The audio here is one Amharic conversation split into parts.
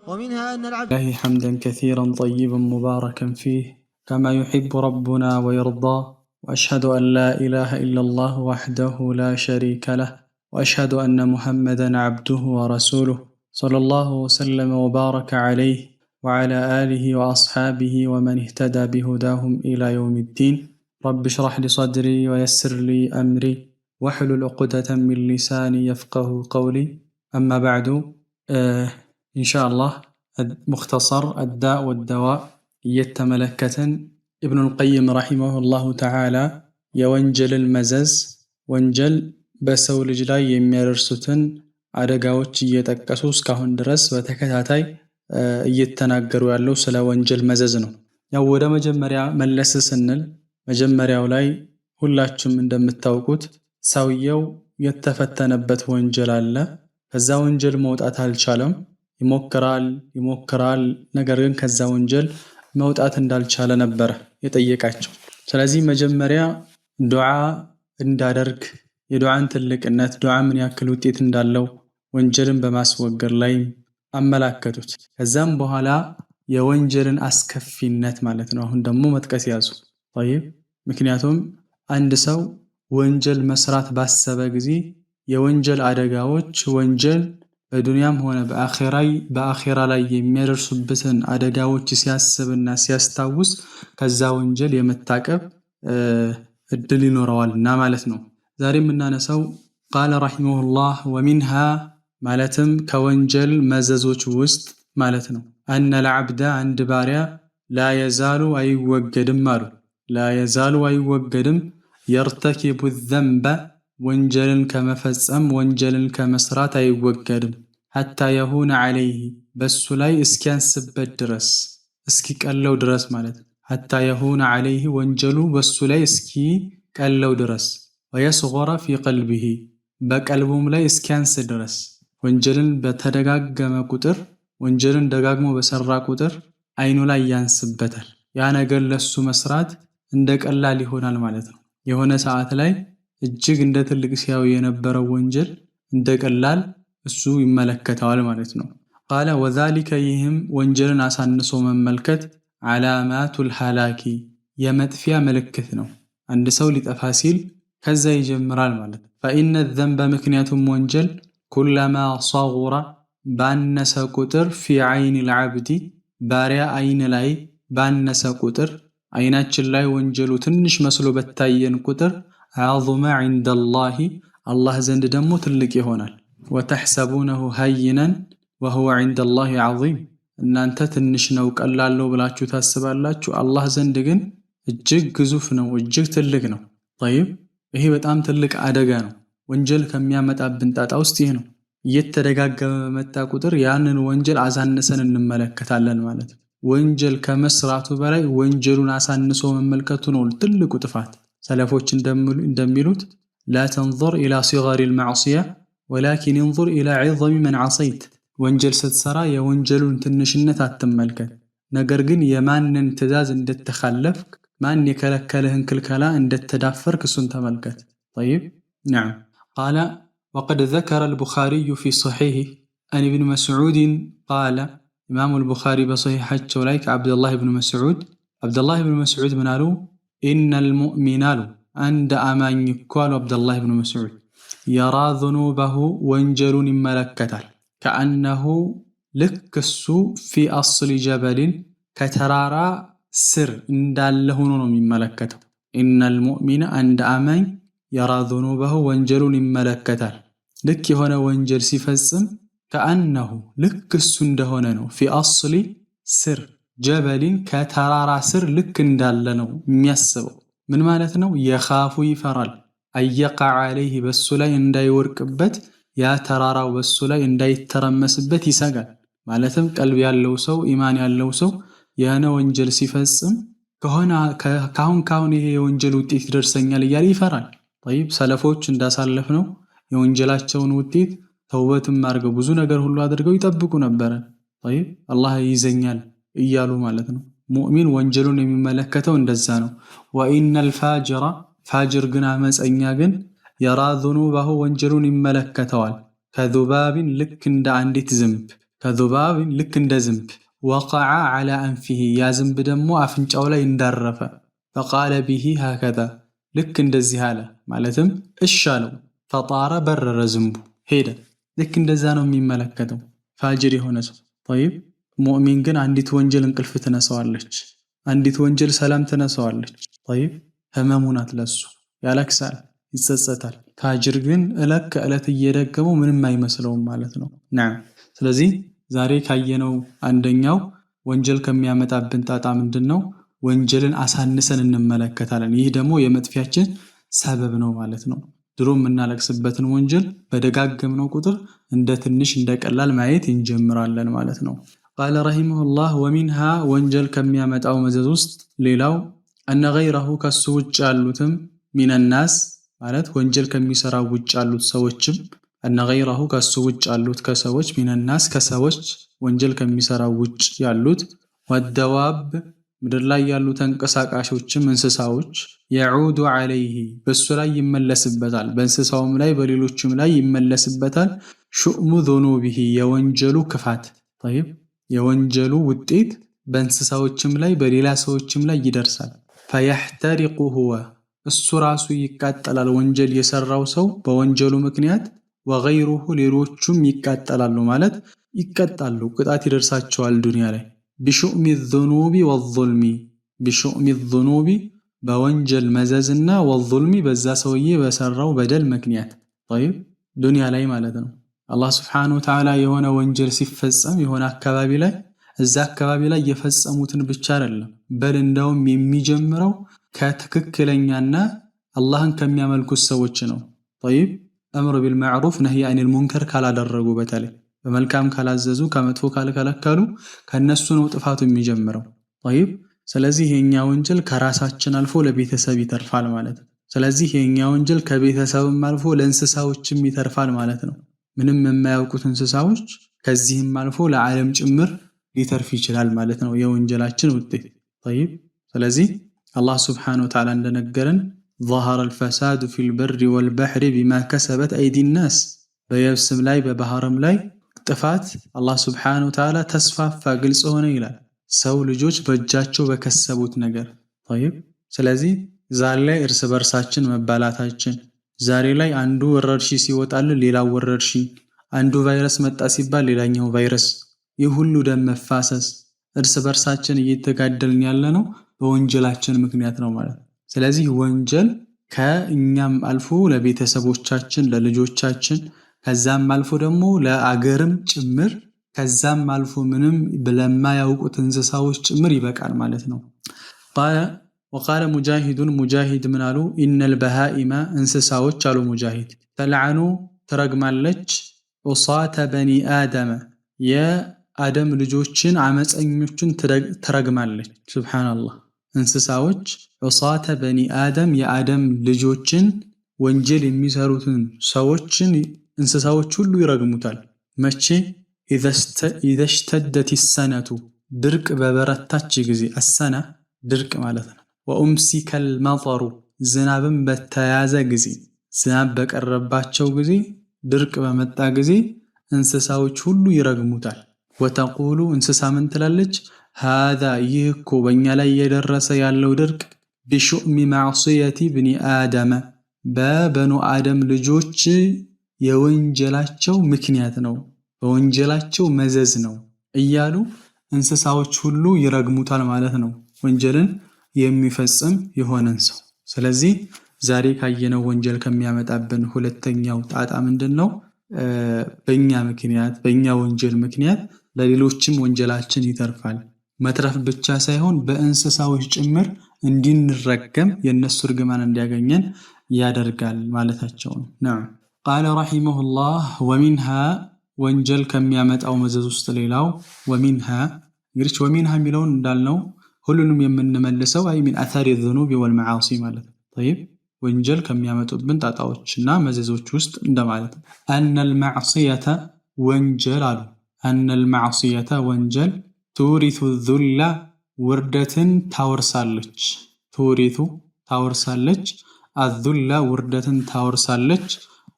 ومنها أن العبد الله حمدا كثيرا طيبا مباركا فيه كما يحب ربنا ويرضى، وأشهد أن لا إله إلا الله وحده لا شريك له، وأشهد أن محمدا عبده ورسوله صلى الله وسلم وبارك عليه وعلى آله وأصحابه ومن اهتدى بهداهم إلى يوم الدين. رب اشرح لي صدري ويسر لي أمري واحلل عقدة من لساني يفقه قولي. أما بعد، إن شاء الله مختصر الداء والدواء يتملكتن ابن القيم رحمه الله تعالى يوانجل المزز وانجل بسو لجلاي يميرسوتن አደጋዎች እየጠቀሱ እስካሁን ድረስ በተከታታይ እየተናገሩ ያለው ስለ ወንጀል መዘዝ ነው። ያው ወደ መጀመሪያ መለስ ስንል መጀመሪያው ላይ ሁላችሁም እንደምታውቁት ሰውየው የተፈተነበት ወንጀል አለ። ከዛ ወንጀል መውጣት አልቻለም። ይሞክራል ነገር ግን ከዛ ወንጀል መውጣት እንዳልቻለ ነበር የጠየቃቸው። ስለዚህ መጀመሪያ ዱዓ እንዳደርግ የዱዓን ትልቅነት ዱዓ ምን ያክል ውጤት እንዳለው ወንጀልን በማስወገድ ላይ አመላከቱት። ከዛም በኋላ የወንጀልን አስከፊነት ማለት ነው አሁን ደግሞ መጥቀስ ያዙ። طيب ምክንያቱም አንድ ሰው ወንጀል መስራት ባሰበ ጊዜ የወንጀል አደጋዎች ወንጀል በዱንያም ሆነ በአኺራ ላይ የሚያደርሱበትን አደጋዎች ሲያስብና ሲያስታውስ ከዛ ወንጀል የመታቀብ እድል ይኖረዋልና ማለት ነው። ዛሬ የምናነሳው ቃለ ረሂመሁላህ ወሚንሃ ማለትም ከወንጀል መዘዞች ውስጥ ማለት ነው አነ ልዓብደ አንድ ባሪያ ላ የዛሉ አይወገድም አሉ። ላ የዛሉ አይወገድም የርተኪቡ ዘንበ ወንጀልን ከመፈጸም ወንጀልን ከመስራት አይወገድም ሐታ የሁነ ዐለይህ በሱ ላይ እስኪያንስበት ድረስ እስኪቀለው ድረስ ማለት ሐታ የሁነ ዐለይህ ወንጀሉ በሱ ላይ እስኪቀለው ድረስ ወየስገረ ፊ ቀልቢሂ በቀልቡም ላይ እስኪያንስ ድረስ ወንጀልን በተደጋገመ ቁጥር ወንጀልን ደጋግሞ በሰራ ቁጥር አይኑ ላይ ያንስበታል። ያ ነገር ለሱ መስራት እንደ ቀላል ይሆናል ማለት ነው። የሆነ ሰዓት ላይ እጅግ እንደ ትልቅ ሲያው የነበረው ወንጀል እንደ ቀላል እሱ ይመለከተዋል ማለት ነው። ቃለ ወዛሊከ ይህም ወንጀልን አሳንሶ መመልከት ዓላማቱል ሐላኪ የመጥፊያ ምልክት ነው። አንድ ሰው ሊጠፋ ሲል ከዛ ይጀምራል ማለት ነው። ፈኢነ ዘንበ ምክንያቱም ወንጀል ኩለማ ሰጉረ ባነሰ ቁጥር ፊ ዐይኒ ልዓብዲ ባሪያ አይን ላይ ባነሰ ቁጥር አይናችን ላይ ወንጀሉ ትንሽ መስሎ በታየን ቁጥር አዕظመ ዐንደላሂ አላህ ዘንድ ደግሞ ትልቅ ይሆናል። ወተሕሰቡነሁ ሀይነን ወሁወ ዐንደላሂ ዐዚም እናንተ ትንሽ ነው ቀላል ነው ብላችሁ ታስባላችሁ፣ አላህ ዘንድ ግን እጅግ ግዙፍ ነው እጅግ ትልቅ ነው። طيب ይሄ በጣም ትልቅ አደጋ ነው። ወንጀል ከሚያመጣብን ጣጣ ውስጥ ይሄ ነው። እየተደጋገመ በመጣ ቁጥር ያንን ወንጀል አሳንሰን እንመለከታለን ማለት ነው። ወንጀል ከመስራቱ በላይ ወንጀሉን አሳንሶ መመልከቱ ነው ትልቁ ጥፋት። ሰለፎች እንደሚሉት ላ ተንظር ኢላ ሲገሪ ልማዕሲያ ወላኪን እንظር ኢላ ዒظሚ መን ዐሰይት ወንጀል ስትሰራ የወንጀሉን ትንሽነት አትመልከት፣ ነገር ግን የማንን ትእዛዝ እንደተኻለፍክ ማን የከለከለህን ክልከላ እንደተዳፈርክ እሱን ተመልከት። طيب نعم قال وقد ذكر البخاري في صحيحه عن ابن مسعود قال إمام البخاري بصحيحته لايك عبد الله بن مسعود منالو إن المؤمن عند أمان يقال عبد الله بن مسعود يرى ذنوبه وانجل ملكته كأنه لكسو في أصل جبل كترارا ስር እንዳለ ሆኖ ነው የሚመለከተው። ኢነል ሙእሚነ አንድ አማኝ የራ ዙኑበሁ ወንጀሉን ይመለከታል። ልክ የሆነ ወንጀል ሲፈጽም ከአነሁ ልክ እሱ እንደሆነ ነው። ፊ አስሊ ስር ጀበሊን ከተራራ ስር ልክ እንዳለ ነው የሚያስበው። ምን ማለት ነው? የኻፉ ይፈራል። አየቃ ዐለይህ በሱ ላይ እንዳይወርቅበት ያ ተራራው በሱ ላይ እንዳይተረመስበት ይሰጋል። ማለትም ቀልብ ያለው ሰው ኢማን ያለው ሰው የሆነ ወንጀል ሲፈጽም ካሁን ይሄ የወንጀል ውጤት ይደርሰኛል እያለ ይፈራል። طيب ሰለፎች እንዳሳለፍነው የወንጀላቸውን ውጤት ተውበትም አድርገው ብዙ ነገር ሁሉ አድርገው ይጠብቁ ነበር። طيب አላህ ይዘኛል እያሉ ማለት ነው። ሙእሚን ወንጀሉን የሚመለከተው እንደዛ ነው። ወኢነል ፋጅራ ፋጅር ግን አመፀኛ ግን የራ ዙኑበሁ ወንጀሉን ይመለከተዋል ከዙባቢን ልክ እንደ አንዲት ዝንብ ከذباب ልክ እንደ ዝንብ وقع على أنفه ያ ዝንብ ደግሞ አፍንጫው ላይ እንዳረፈ فقال به هكذا ልክ እንደዚህ አለ ማለትም እሺ አለው فطار በረረ ዝንቡ ሄደ ልክ እንደዛ ነው የሚመለከተው ፋጅር የሆነ ሰው طيب ሙእሚን ግን አንዲት ወንጀል እንቅልፍ ትነሳዋለች አንዲት ወንጀል ሰላም ትነሳዋለች طيب ህመሙናት ለሱ ያለቅሳል ይጸጸታል ፋጅር ግን እለት ከእለት እየደገመው ምንም አይመስለውም ማለት ነው نعم ስለዚህ ዛሬ ካየነው አንደኛው ወንጀል ከሚያመጣብን ጣጣ ምንድነው ወንጀልን አሳንሰን እንመለከታለን ይህ ደግሞ የመጥፊያችን ሰበብ ነው ማለት ነው ድሮ እናለቅስበትን ወንጀል በደጋገምነው ቁጥር እንደ ትንሽ እንደ ቀላል ማየት እንጀምራለን ማለት ነው قال رحمه الله ومنها ወንጀል ከሚያመጣው መዘዝ ውስጥ ሌላው أن غيره ከሱ ውጭ ያሉትም من الناس ማለት ወንጀል ከሚሰራው ውጭ ያሉት ሰዎችም أن غيره ከሱ ውጭ ያሉት ከሰዎች من الناس ከሰዎች ወንጀል ከሚሰራው ውጭ ያሉት والدواب ምድር ላይ ያሉ ተንቀሳቃሾችም እንስሳዎች يعود عليه በሱ ላይ ይመለስበታል በእንስሳውም ላይ በሌሎችም ላይ ይመለስበታል شؤم ذنوبه የወንጀሉ ክፋት طيب የወንጀሉ ውጤት በእንስሳዎችም ላይ በሌላ ሰዎችም ላይ ይደርሳል فيحترق هو እሱ ራሱ ይቃጠላል ወንጀል የሰራው ሰው በወንጀሉ ምክንያት وغيره ሌሎቹም ይቃጠላሉ ማለት ይቀጣሉ ቅጣት ይደርሳቸዋል ዱንያ ላይ بشؤم الذنوب والظلم بشؤم الذنوب በወንጀል መዘዝና والظلم በዛ ሰውዬ በሰራው በደል ምክንያት طيب ዱንያ ላይ ማለት ነው አላህ Subhanahu Wa Ta'ala የሆነ ወንጀል ሲፈጸም የሆነ አካባቢ ላይ እዛ አካባቢ ላይ የፈጸሙትን ብቻ አይደለም በል እንደውም የሚጀምረው ከትክክለኛና አላህን ከሚያመልኩት ሰዎች ነው طيب أمر بالمعروف نهي عن المنكر ካላደረጉ በተለይ በመልካም ካላዘዙ ከመጥፎ ካልከለከሉ ከነሱ ነው ጥፋቱ የሚጀምረው طيب ስለዚህ የኛ ወንጀል ከራሳችን አልፎ ለቤተሰብ ይተርፋል ማለት ነው ስለዚህ የኛ ወንጀል ከቤተሰብም አልፎ ለእንስሳዎችም ይተርፋል ማለት ነው ምንም የማያውቁት እንስሳዎች ከዚህም አልፎ ለዓለም ጭምር ሊተርፍ ይችላል ማለት ነው የወንጀላችን ውጤት طيب ስለዚህ አላህ Subhanahu Wa Ta'ala እንደነገረን ظهر الفساد في البر والبحر بما كسبت أيدي الناس በየብስም ላይ በባህርም ላይ ጥፋት አላህ Subhanahu Wa Ta'ala ተስፋፋ ግልጽ ሆነ ይላል ሰው ልጆች በእጃቸው በከሰቡት ነገር طيب ስለዚህ ዛሬ ላይ እርስ በርሳችን መባላታችን ዛሬ ላይ አንዱ ወረርሺ ሲወጣል ሌላው ወረርሺ አንዱ ቫይረስ መጣ ሲባል ሌላኛው ቫይረስ ይሁሉ ደም መፋሰስ እርስ በርሳችን እየተጋደልን ያለነው በወንጀላችን ምክንያት ነው ማለት ስለዚህ ወንጀል ከእኛም አልፎ ለቤተሰቦቻችን ለልጆቻችን ከዛም አልፎ ደግሞ ለአገርም ጭምር ከዛም አልፎ ምንም በለማያውቁት እንስሳዎች ጭምር ይበቃል ማለት ነው وقال مجاهد من قالوا إن البهائم እንስሳዎች አሉ ሙጃሂድ ተልዓኑ ተረግማለች وصات بني آدم የአደም ልጆችን አመፀኞችን ተረግማለች ሱብሃንአላህ እንስሳዎች وصات بني آدم የአደም ልጆችን ወንጀል የሚሰሩትን ሰዎችን እንስሳዎች ሁሉ ይረግሙታል መቼ إذا اشتدت السنة ድርቅ በበረታች ጊዜ السنة ድርቅ ማለት ነው وأمسك المطر ዝናብም በተያዘ ጊዜ ዝናብ በቀረባቸው ጊዜ ድርቅ በመጣ ጊዜ እንስሳዎች ሁሉ ይረግሙታል وتقول እንስሳ ምን ትላለች هذا ይህኮ በእኛ ላይ የደረሰ ያለው ድርቅ بشؤم معصية ابن آدم በበኑ አደም ልጆች የወንጀላቸው ምክንያት ነው በወንጀላቸው መዘዝ ነው እያሉ እንስሳዎች ሁሉ ይረግሙታል ማለት ነው ወንጀልን የሚፈጽም የሆነን ሰው ስለዚህ ዛሬ ካየነው ወንጀል ከሚያመጣብን ሁለተኛው ጣጣ ምንድነው በእኛ ምክንያት በእኛ ወንጀል ምክንያት ለሌሎችም ወንጀላችን ይተርፋል መትረፍ ብቻ ሳይሆን በእንስሳዎች ጭምር እንድንረገም የነሱ ርግማን እንዲያገኘን ያደርጋል ማለታቸው ነው قال رحمه الله ومنها ወንጀል ከሚያመጣው መዘዝ ውስጥ ሌላው ومنها እንግዲህ ومنها የሚለውን እንዳልነው ሁሉንም የምንመልሰው አይ من اثار الذنوب والمعاصي ማለት طيب ወንጀል ከሚያመጡብን ጣጣዎችና መዘዞች ውስጥ እንደማለት ان المعصيه ወንጀል አሉ ان المعصيه ወንጀል تورث الذل ውርደትን ታወርሳለች ታወርሳለች الذل ውርደትን ታወርሳለች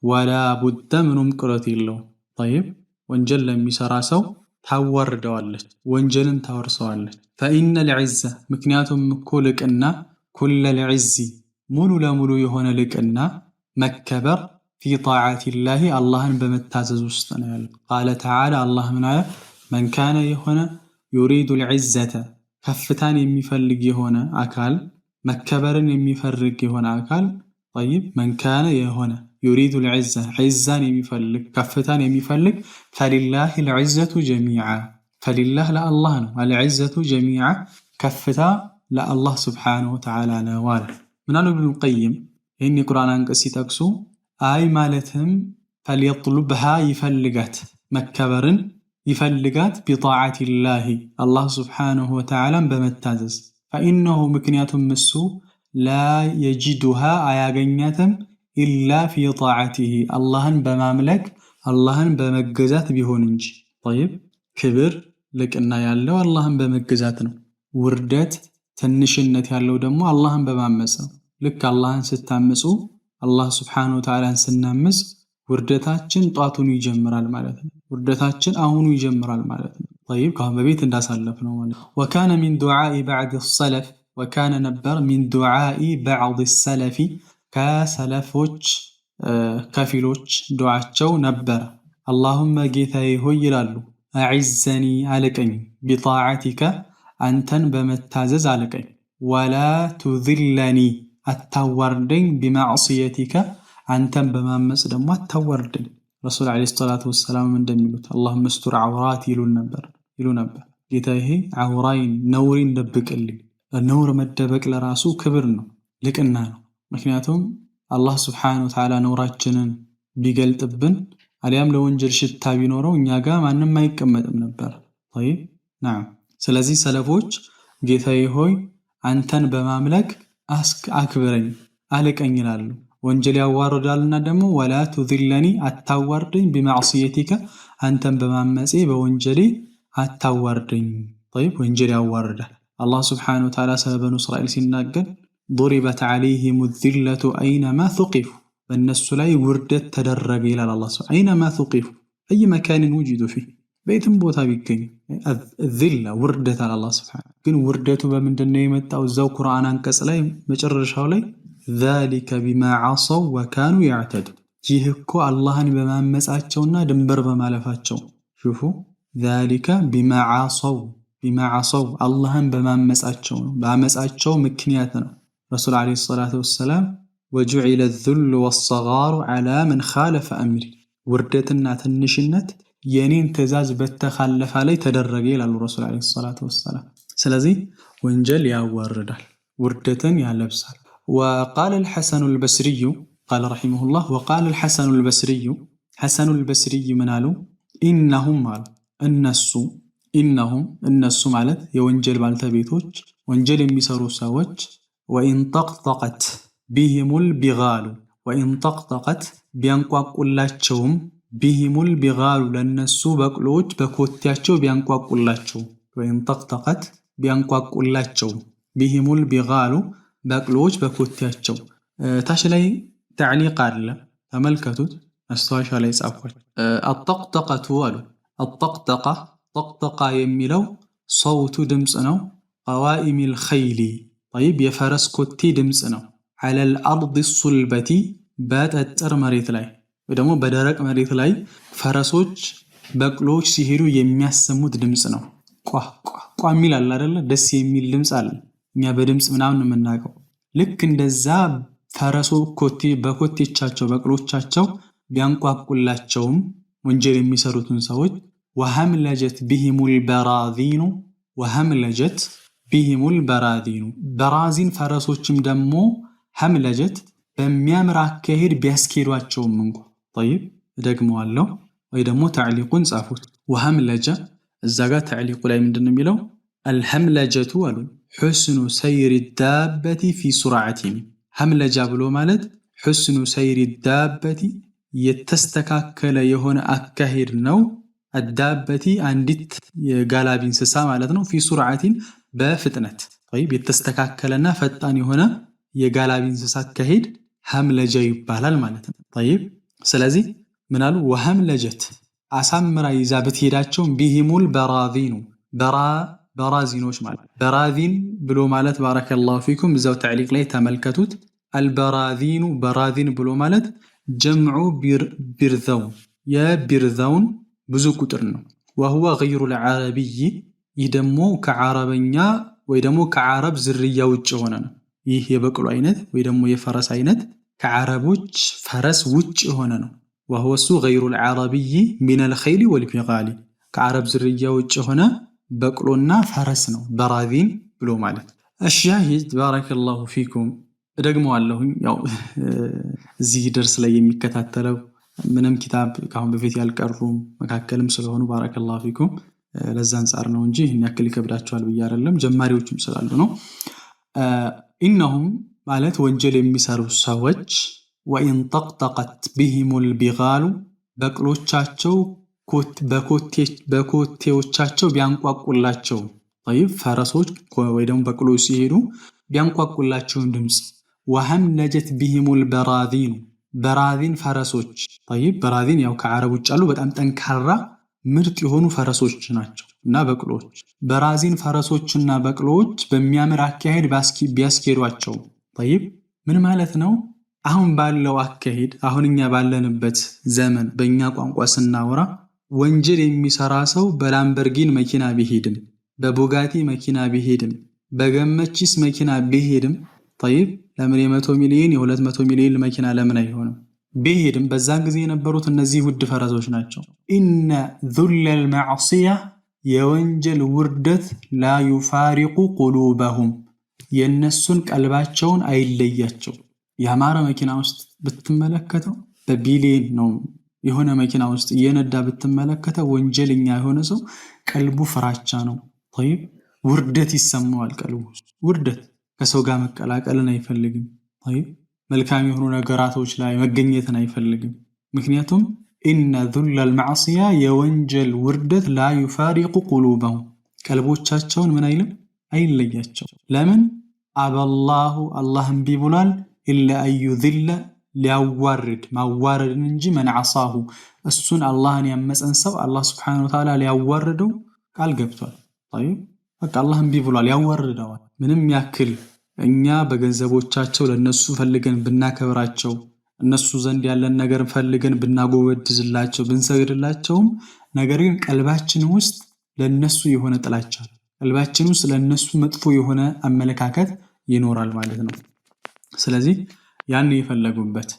ولا بد منهم قرات የለው طيب ወንጀል ለሚሰራ ሰው ታዋርደዋለች ወንጀልን ታወርሰዋለች فإن العزة ምክንያቱም እኮ ልቅና كل العز ሙሉ ለሙሉ የሆነ ልቅና መከበር في طاعة الله አላህን በመታዘዝ ውስጥ ነው ያለው قال تعالى الله ምን አለ من كان የሆነ يريد العزة ከፍታን የሚፈልግ የሆነ አካል መከበርን የሚፈልግ የሆነ አካል طيب من كان የሆነ يريد العزة عزان يمفلك كفتان يمفلك فلله العزة جميعا فلله لا الله العزة جميعا كفتا لا الله سبحانه وتعالى نوال من ابن القيم إني قرآن أنقسي تقسو آي مالتهم فليطلبها يفلقات مكبرن يفلقات بطاعة الله سبحانه وتعالى بمتازز فإنه مكنيات مسو لا يجدها آياغنياتم إلا في طاعته اللهن بمملك اللهن بمجزات بيهوننج طيب كبر لك إن يالله اللهن بمجزاتنا وردت تنشنت يالله دمو اللهن بممسه لك اللهن ستامسو الله سبحانه وتعالى سنامس وردتاتشن طاطون يجمرال مالتنا وردتاتشن أهون يجمرال مالتنا طيب كهم ببيت انداسلفنا وكان من دعاء بعد السلف وكان نبر من دعاء بعض السلف كسلفوች ከፊሎች ዱዓቸው ነበር اللهم ጌታዬ ሆይ ይላሉ አዕዘኒ አለቀኝ بطاعتك አንተን በመታዘዝ አለቀኝ ولا تذلني አታዋርደኝ بمعصيتك አንተን በማመጽ ደግሞ አታዋርደኝ ረሱል አለይሂ ሰላቱ ወሰለም እንደሚሉት اللهم استر عوراتي ይሉ ነበር ጌታዬ አውራይን ነውሪን ደብቅልኝ ነውር መደበቅ ለራሱ ክብር ነው ልቅና ነው ምክንያቱም አላህ Subhanahu Wa Ta'ala ነውራችንን ቢገልጥብን አሊያም ለወንጀል ሽታ ቢኖረው እኛ ጋር ማንንም አይቀመጥም ነበር طيب نعم ስለዚህ ሰለፎች ጌታዬ ሆይ አንተን በማምለክ አክብረኝ አለቀኝ ይላሉ ወንጀል ያዋርዳልና ደግሞ ولا تذلني አታዋርደኝ بمعصيتك አንተን በማመጼ በወንጀሌ አታዋርደኝ طيب ወንጀል ያዋርዳል አላህ Subhanahu Wa Ta'ala ሰበኑ እስራኤል ሲናገር ضربت عليهم الذلة أينما ثقفوا بالنسو لا وردت تدرج إلى الله سبحانه أينما ثقفوا أي مكان وجدوا فيه بيتم بوتا بيكين الذلة وردت على الله سبحانه كن وردته بمن دنيمة أو زو قرآن أنكس لا مجرش حولي ذلك بما عصوا وكانوا يعتدوا جيهكو الله بما مسأتشونا دنبر بما لفاتشو شوفوا ذلك بما عصوا الله بما مسأتشو مكنياتنا رسول عليه الصلاة والسلام وجعل الذل والصغار على من خالف أمري وردتنا تنشنت ينين تزاز بتخلف علي تدرج إلى الرسول عليه الصلاة والسلام سلازي وانجل يا وردال وردتن يا لبسال وقال الحسن البصري قال رحمه الله وقال الحسن البصري منالو إنهم النسو مالت يوانجل بالتبيتوج وانجل يمسرو ساوج وإن طقطقت بهم البغال بيانقواقولاچوم بهم البغال لنسو بقلوج بكوتياچو بيانقواقولاچو وإن طقطقت بيانقواقولاچو بهم البغال بقلوج بكوتياچو ታች ላይ تعليق አለ ተመልከቱት አስተዋሻ ላይ ጻፍኩት الطقطقة አሉ الطقطقة የሚለው صوت ድምጽ ነው قوائم الخيل طيب የፈረስ ኮቴ ድምጽ ነው على الارض الصلبة በጠጠር መሬት ላይ ወይ ደግሞ በደረቅ መሬት ላይ ፈረሶች በቅሎች ሲሄዱ የሚያሰሙት ድምጽ ነው ቋ ሚል አለ አይደለ ደስ የሚል ድምጽ አለ እኛ በድምጽ ምናምን ነው የምናውቀው ልክ እንደዛ ፈረሶ ኮቴ በኮቴቻቸው በቅሎቻቸው ቢያንቋቁላቸውም ወንጀል የሚሰሩትን ሰዎች وهملجت بهم البراذين በራዚን ፈረሶችም ደግሞ هملجت በሚያምር አካሄድ ቢያስኬዷቸውም እንኳን طيب ደግመዋለሁ ወይ ደግሞ تعليقን ጻፉት وهملجة እዛ ጋር تعليق ላይ ምንድነው የሚለው الهملجة አሉ حسن سير الدابة في سرعة هملجة ብሎ ማለት حسن سير الدابة የተስተካከለ የሆነ አካሄድ ነው الدابة አንዲት የጋላቢ እንስሳ ማለት ነው في سرعة በፍጥነት طيب የተስተካከለና ፈጣን የሆነ የጋላቢ እንስሳ አካሄድ هملجة ይባላል ማለት ነው طيب ስለዚህ ምናሉ وهملجت አሳምራ ይዛ ብትሄዳቸው ቢሂሙል በራዚኑ በራዚኖች ማለት በራዚን ብሎ ማለት ባረከላሁ ፊኩም እዛው ተዕሊቅ ላይ ተመልከቱት። አልበራዚኑ በራዚን ብሎ ማለት ጀምዑ ቢርዘውን የቢርዘውን ብዙ ቁጥር ነው። ወሁወ ገይሩል ዓረቢይ ይህ ደግሞ ከዓረበኛ ወይ ደግሞ ከዓረብ ዝርያ ውጭ የሆነ ነው። ይህ የበቅሎ አይነት ወይ ደግሞ የፈረስ አይነት ከዓረቦች ፈረስ ውጭ የሆነ ነው። ወሁወ እሱ ገይሩል ዓረቢይ ሚነል ኸይሊ ወልቢጋሊ ከዓረብ ዝርያ ውጭ የሆነ በቅሎና ፈረስ ነው በራዚን ብሎ ማለት። አሻሂድ ባረከላሁ ፊኩም እደግመዋለሁኝ። ያው እዚህ ደርስ ላይ የሚከታተለው ምንም ኪታብ ካሁን በፊት ያልቀሩም መካከልም ስለሆኑ ባረከላሁ ፊኩም ለዛ አንፃር ነው እንጂ ይህን ያክል ይከብዳቸዋል ብዬ አይደለም፣ ጀማሪዎችም ስላሉ ነው። ኢነሁም ማለት ወንጀል የሚሰሩ ሰዎች ወኢን ጠቅጠቀት ቢሂሙል ቢጋሉ በቅሎቻቸው በኮቴዎቻቸው ቢያንቋቁላቸው ፈረሶች ወይ ደግሞ በቅሎች ሲሄዱ ቢያንቋቁላቸውን ድምፅ ወሀምለጀት ቢሂሙል በራዚኑ በራዚን ፈረሶች በራዚን ያው ከዓረብ ውጭ ያሉ በጣም ጠንካራ ምርጥ የሆኑ ፈረሶች ናቸው እና በቅሎች በራዚን ፈረሶችና በቅሎች በሚያምር አካሄድ ቢያስኬዷቸው ምን ማለት ነው? አሁን ባለው አካሄድ አሁን እኛ ባለንበት ዘመን በእኛ ቋንቋ ስናወራ ወንጀል የሚሰራ ሰው በላምበርጊን መኪና ቢሄድም በቡጋቲ መኪና ቢሄድም በገመቺስ መኪና ቢሄድም ለምን የ100 ሚሊዮን የ200 ሚሊዮን መኪና ለምን አይሆንም? ቢሄድም በዛን ጊዜ የነበሩት እነዚህ ውድ ፈረሶች ናቸው። ኢነ ዙለል መዕሲያ የወንጀል ውርደት ላ ዩፋሪቁ ቁሉበሁም የነሱን ቀልባቸውን አይለያቸው። ያማረ መኪና ውስጥ ብትመለከተው በቢሊየን ነው የሆነ መኪና ውስጥ እየነዳ ብትመለከተው ወንጀለኛ የሆነ ሰው ቀልቡ ፍራቻ ነው። ውርደት ይሰማዋል። ቀልቡ ውርደት ከሰው ጋር መቀላቀልን አይፈልግም። መልካም የሆኑ ነገራቶች ላይ መገኘትን አይፈልግም። ምክንያቱም ኢነ ዙለል መዕሲያ የወንጀል ውርደት ላ ዩፋሪቁ ቁሉበሁም ቀልቦቻቸውን ምን አይልም አይለያቸው። ለምን አበላሁ አላህ እምቢ ብሏል ኢላ አዩዝለ ሊያዋርድ ማዋረድን እንጂ መን ዓሳሁ እሱን አላህን ያመፀን ሰው አላህ ስብሓነሁ ወተዓላ ሊያዋርደው ቃል ገብቷል። በቃ አላህ እምቢ ብሏል ያዋርደዋል። ምንም ያክል እኛ በገንዘቦቻቸው ለነሱ ፈልገን ብናከብራቸው እነሱ ዘንድ ያለን ነገር ፈልገን ብናጎበድዝላቸው ብንሰግድላቸውም ነገር ግን ቀልባችን ውስጥ ለነሱ የሆነ ጥላቻ ቀልባችን ውስጥ ለነሱ መጥፎ የሆነ አመለካከት ይኖራል ማለት ነው። ስለዚህ ያን የፈለጉበት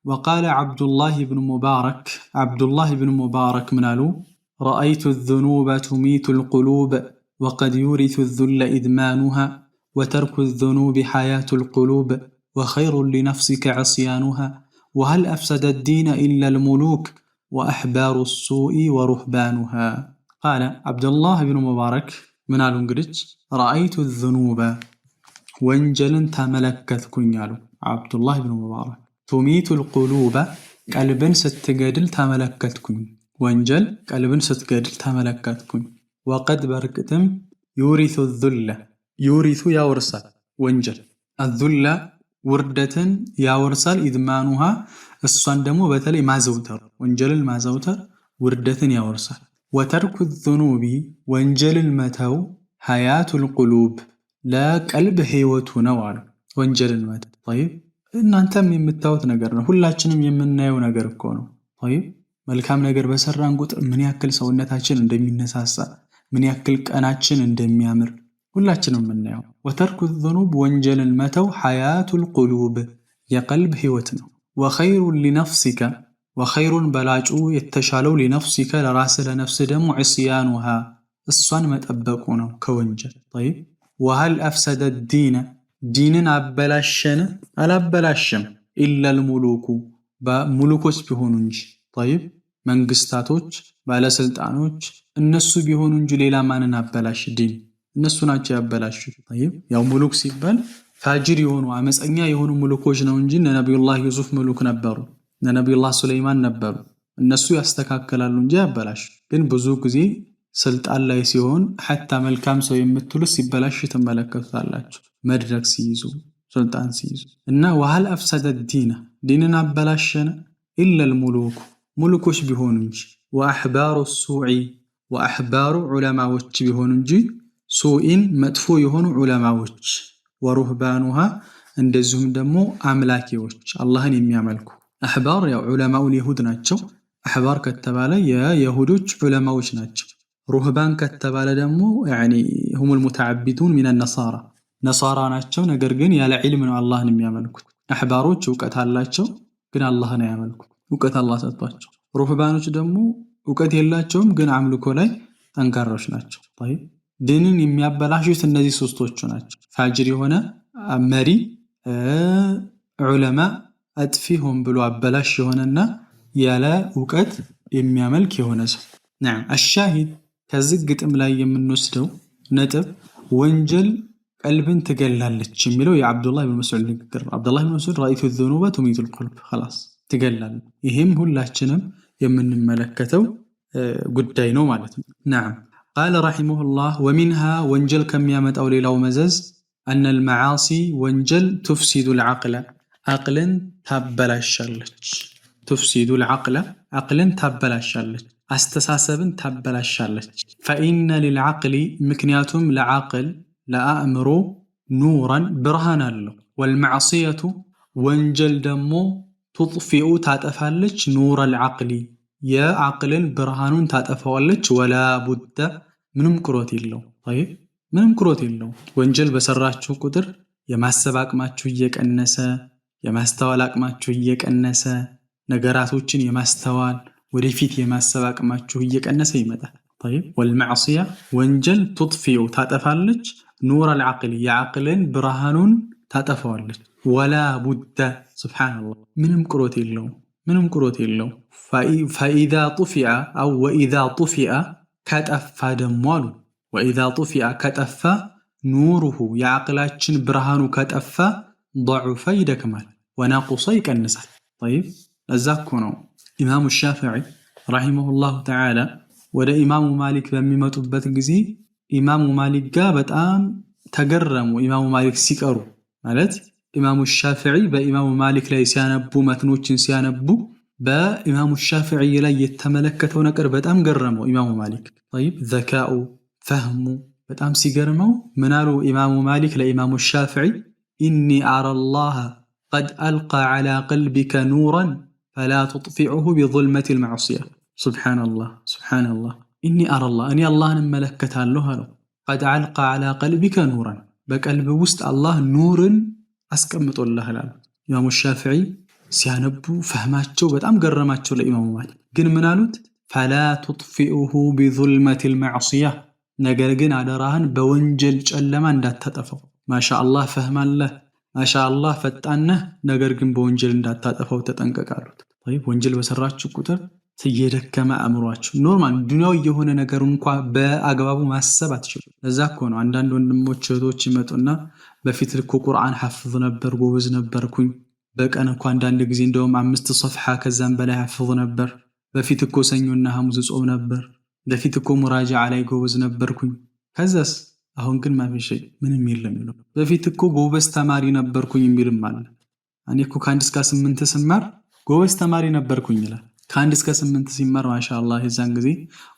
وقال عبد الله بن مبارك ምናሉ رأيت الذنوب تميت القلوب وقد يورث الذل إدمانها وترك الذنوب حياة القلوب وخير لنفسك عصيانها وهل أفسد الدين إلا الملوك وأحبار السوء ورهبانها. قال عبد الله بن مبارك ምናሉ እንግዲህ رأيت الذنوب ወንጀልን ተመለከትኩኝ አሉ አብዱላህ ብን ሙባረክ። ቱሚቱል ቁሉበ ቀልብን ስትገድል ተመለከትኩኝ። ወንጀል ቀልብን ስትገድል ተመለከትኩኝ። ወቀድ በርቅትም ዩሪቱ ዙለ ዩሪቱ ያወርሳል ወንጀል አዙለ ውርደትን ያወርሳል። ኢድማኑሃ እሷን ደግሞ በተለይ ማዘውተር ወንጀልን ማዘውተር ውርደትን ያወርሳል። ወተርኩ ዙኑቢ ወንጀልን መተው ሐያቱል ቁሉብ ለቀልብ ህይወቱ ነው አሉ። ወንጀልን መተው እናንተም የምታዩት ነገር ነው። ሁላችንም የምናየው ነገር እኮ ነው። መልካም ነገር በሰራን ቁጥር ምን ያክል ሰውነታችን እንደሚነሳሳ ምን ያክል ቀናችን እንደሚያምር ሁላችንም የምናየው። ወተርኩ ዙኑብ ወንጀልን መተው ሐያቱል ቁሉብ የቀልብ ህይወት ነው። ወኸይሩን ሊነፍሲከ ወኸይሩን በላጩ የተሻለው ሊነፍሲከ ለራስህ ለነፍስህ ደግሞ ዕስያኑሃ እሷን መጠበቁ ነው ከወንጀል። ወሀል አፍሰደ ዲነ ዲንን አበላሸን አላበላሸም ኢለል ሙሉኩ ሙሉኮች ቢሆኑ እንጂ መንግስታቶች ባለስልጣኖች እነሱ ቢሆኑ እንጂ ሌላ ማንን አበላሽ? ዲን እነሱ ናቸው ያበላሹት። ያው ሙሉክ ሲባል ፋጅር የሆኑ አመፀኛ የሆኑ ሙሉኮች ነው እንጂ ነብዩላህ ዩሱፍ ሙሉክ ነበሩ፣ ነብዩላህ ሱለይማን ነበሩ። እነሱ ያስተካከላሉ እንጂ ያበላሹ። ግን ብዙ ጊዜ ስልጣን ላይ ሲሆን ሐታ መልካም ሰው የምትሉት ሲበላሽ ትመለከቱታላችሁ። መድረክ ሲይዙ ስልጣን ሲይዙ እና ወሀል አፍሰደ ዲነ ዲንን አበላሸነ ኢለል ሙሉኩ ሙሉኮች ቢሆኑ እንጂ ወአሕባሩ ሱዒ ወአሕባሩ ዑለማዎች ቢሆኑ እንጂ ሱኢን መጥፎ የሆኑ ዑለማዎች ወሩህባኑሃ እንደዚሁም ደግሞ አምላኪዎች አላህን የሚያመልኩ አሕባር ያው ዑለማኡል የሁድ ናቸው አሕባር ከተባለ የይሁዶች ዑለማዎች ናቸው ሩህባን ከተባለ ደግሞ يعني هم المتعبدون من النصارى ነሳራ ናቸው ነገር ግን ያለ ዒልም ነው አላህን የሚያመልኩት አሕባሮች ዕውቀት አላቸው ግን አላህን አያመልኩት ዕውቀት አላህ ሰጥቷቸው ሩህባኖች ደግሞ ዕውቀት የላቸውም ግን አምልኮ ላይ ጠንካሮች ናቸው طيب ዲንን የሚያበላሹት እነዚህ ሶስቶቹ ናቸው ፋጅር የሆነ መሪ ዑለማ አጥፊሁም ብሎ አበላሽ የሆነና ያለ ዕውቀት የሚያመልክ የሆነ ሰው نعم الشاهد ከዚህ ግጥም ላይ የምንወስደው ነጥብ ወንጀል ቀልብን ትገላለች የሚለው የአብዱላህ ኢብኑ መስዑድ ንግግር አብዱላህ ኢብኑ መስዑድ رأيت الذنوب تميت القلب خلاص ትገላለች ይሄም ሁላችንም የምንመለከተው ጉዳይ ነው ማለት ነው نعم قال رحمه الله ومنها ወንጀል ከሚያመጣው ሌላው መዘዝ أن المعاصي ወንጀል تفسد العقل عقلን ታበላሻለች تفسد العقل عقلን ታበላሻለች አስተሳሰብን ታበላሻለች فإن للعقل ምክንያቱም ለዓቅል ለአእምሮ ኑራን ብርሃን አለው والمعصية ወንጀል ደግሞ تطفئ ታጠፋለች ኑር العقل የዓቅልን ብርሃኑን ታጠፋዋለች ولا بد ምንም ቅሮት የለው طيب ምንም ቅሮት የለው ወንጀል በሰራችሁ ቁጥር የማሰብ አቅማችሁ እየቀነሰ የማስተዋል አቅማችሁ እየቀነሰ ነገራቶችን የማስተዋል ወደፊት የማሰብ አቅማችሁ እየቀነሰ ይመጣል طيب والمعصيه ወንጀል تطفئ ታጠፋለች ኑር العقل የዓቅልን ብርሃኑን ታጠፋዋለች ولا بد سبحان الله ምንም ቅሮት የለው فإذا طفئ أو وإذا طفئ ከጠፋ ደሞ አሉ وإذا طفئ ከጠፋ ኑሩሁ የዓቅላችን ብርሃኑ ከጠፋ ضعف ይደክማል ونقص ይቀንሳል طيب ለዛኮ ነው ኢማሙ ሻፊዒ ረሂመሁላሁ ተዓላ ወደ ኢማሙ ማሊክ በሚመጡበት ጊዜ ኢማሙ ማሊክ ጋር በጣም ተገረሙ ኢማሙ ማሊክ ሲቀሩ ማለት ኢማሙ ሻፊዒ በኢማሙ ማሊክ ላይ ሲያነቡ መትኖችን ሲያነቡ በኢማሙ ሻፊዒ ላይ የተመለከተው ነገር በጣም ገረመው ኢማሙ ማሊክ طيب ذكاء فهم በጣም ሲገርመው ምናሉ ኢማሙ ማሊክ ለኢማሙ ሻፊዒ إني أرى الله قد ألقى على قلبك نورا فلا تطفئه بظلمة المعصية سبحان الله إني أرى الله أني الله ملكتها له قد ألقى على قلبك نورا بقلب وسط الله نور أسكمت الله له إمام الشافعي سيانبو فهماتشو بتأم قرماتشو لإمام مالك قن منالوت فلا تطفئه بظلمة المعصية نقرقن على راهن بونجل جلمان دات تطفو ما شاء الله فهم الله ما شاء الله فتانه نقرقن بونجل دات تطفو تتنقق قالوت طيب ወንጀል በሰራችሁ ቁጥር ተየደከመ አእምሯችሁ ኖርማል ዱንያው የሆነ ነገር እንኳን በአግባቡ ማሰብ አትችሉ ለዛኮ ነው አንዳንድ ወንድሞች እህቶች ይመጡና በፊት እኮ ቁርአን ሐፍዝ ነበር ጎበዝ ነበርኩኝ በቀን እንኳን አንዳንድ ጊዜ እንደውም 5 صفحه ከዛም በላይ ሐፍዝ ነበር በፊት እኮ ሰኞና ሐሙስ ጾም ነበር በፊት እኮ ሙራጃዓ ላይ ጎበዝ ነበርኩኝ ከዛስ አሁን ግን ማፈሽ ምንም የለም ነው በፊት እኮ ጎበዝ ተማሪ ነበርኩኝ የሚልም አለ እኔ እኮ ከ1 እስከ 8 ስማር ጎበዝ ተማሪ ነበርኩኝ ይላል ከ1 እስከ 8 ሲማር ማሻአላህ የዛን ጊዜ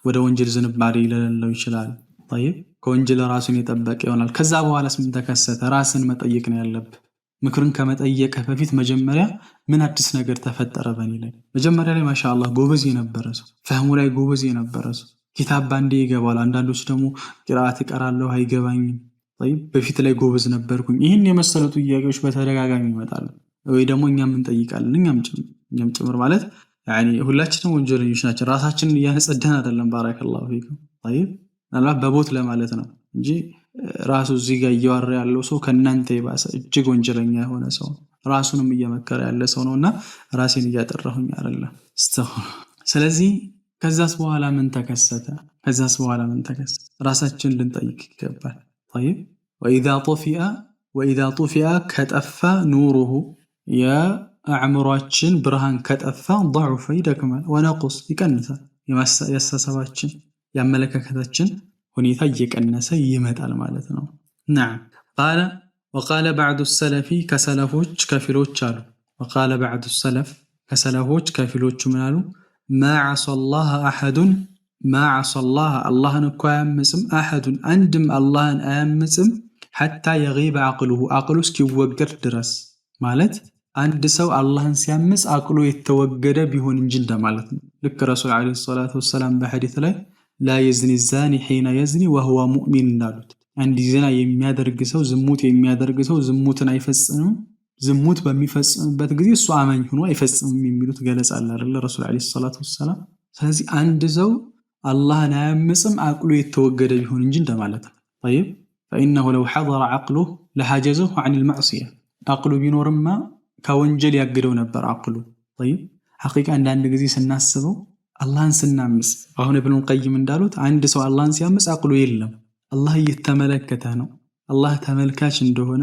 ወደ ወንጀል ዝንባሪ ይለለው ይችላል طيب ከወንጀል ራሱን የጠበቀ ይሆናል ከዛ በኋላስ ምን ተከሰተ ራስን መጠየቅ ነው ያለብህ ምክርን ከመጠየቅ በፊት መጀመሪያ ምን አዲስ ነገር ተፈጠረ በኔ ላይ መጀመሪያ ላይ ማሻአላህ ጎበዝ የነበረ ሰው ፈህሙ ላይ ጎበዝ የነበረ ሰው ኪታብ ባንዴ ይገባል አንዳንዶች ደግሞ ቂራአት ይቀራለው አይገባኝም طيب በፊት ላይ ጎበዝ ነበርኩኝ ይሄን የመሰሉ ጥያቄዎች በተደጋጋሚ ይመጣሉ ወይ ደግሞ እኛም እንጠይቃለን እኛም ጭምር ማለት يعني ሁላችንም ወንጀለኞች ናቸው ራሳችንን ያንጸደን አይደለም ባረከላሁ ፊኩም طيب አላህ በቦት ለማለት ነው እንጂ ራሱ እዚህ ጋር እያወራ ያለው ሰው ከናንተ ይባሰ እጅግ ወንጀለኛ የሆነ ሰው ራሱንም እየመከረ ያለ ሰው ነውና ራሴን እያጠራሁኝ አይደለም ስለዚህ ከዛስ በኋላ ምን ተከሰተ ራሳችንን ልንጠይቅ ይገባል طيب واذا طفئ كطفى نوره يا አዕምሯችን ብርሃን ከጠፋ ضعف ይደክማል ወነቁስ ይቀንሳል የማስተሳሰባችን ያመለካከታችን ሁኔታ እየቀነሰ ይመጣል ማለት ነው نعم وقال بعض السلف كسلفوች ከፊሎች አሉ وقال بعض السلف كسلفوች ከፊሎቹ ምን አሉ ማ ዐሰላህ አሐዱን ማ ዐሰላህ አላህን እኮ አያምፅም አሐዱን አንድም አላህን አያምፅም ሐታ የጊበ ዐቅሉሁ ዐቅሉ እስኪወገድ ድረስ ማለት አንድ ሰው አላህን ሲያምፅ ዐቅሉ የተወገደ ቢሆን እንጂ እንደማለት ነው። ልክ ረሱል ዓለይሂ ሰላቱ ወሰላም በሐዲስ ላይ ላ የዝኒ ዛኒ ሒነ የዝኒ ወሁወ ሙእሚን እንዳሉት አንድ ዚና የሚያደርግ ሰው ዝሙት የሚያደርግ ሰው ዝሙትን አይፈጽምም ዝሙት በሚፈጽምበት ጊዜ እሱ አማኝ ሆኖ አይፈጽምም የሚሉት ገለጻ አለ አይደል ረሱል ዓለይሂ ሰላቱ ወሰላም። ስለዚህ አንድ ሰው አላህን አያምፅም ዐቅሉ የተወገደ ቢሆን እንጂ እንደማለት ነው። طيب فإنه لو حضر عقله لحجزه عن المعصية ዐቅሉ ቢኖርማ ከወንጀል ያግደው ነበር ዐቅሉ። طيب ሐቂቃ አንዳንድ ጊዜ ስናስበው አላህን ስናምፅ አሁን ኢብኑል ቀይም እንዳሉት አንድ ሰው አላህን ሲያምፅ ዐቅሉ የለም አላህ እየተመለከተ ነው አላህ ተመልካች እንደሆነ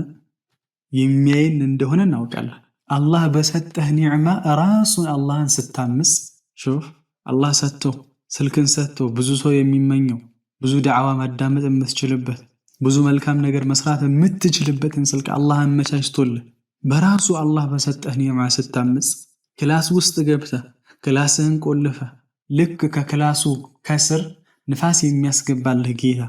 የሚያይን እንደሆነ እናውቃለን። አላህ በሰጠህ ኒዕማ ራሱን አላህን ስታምፅ ሹፍ አላህ ሰጥቶ ስልክን ሰጥቶ ብዙ ሰው የሚመኘው ብዙ ዳዕዋ ማዳመጥ የምትችልበት ብዙ መልካም ነገር መስራት የምትችልበትን ስልክ አላህ አመቻችቶልህ በራሱ አላህ በሰጠህ ኒዕማ ስታምፅ ክላስ ውስጥ ገብተህ ክላስህን ቆልፈህ ልክ ከክላሱ ከስር ንፋስ የሚያስገባልህ ጌታ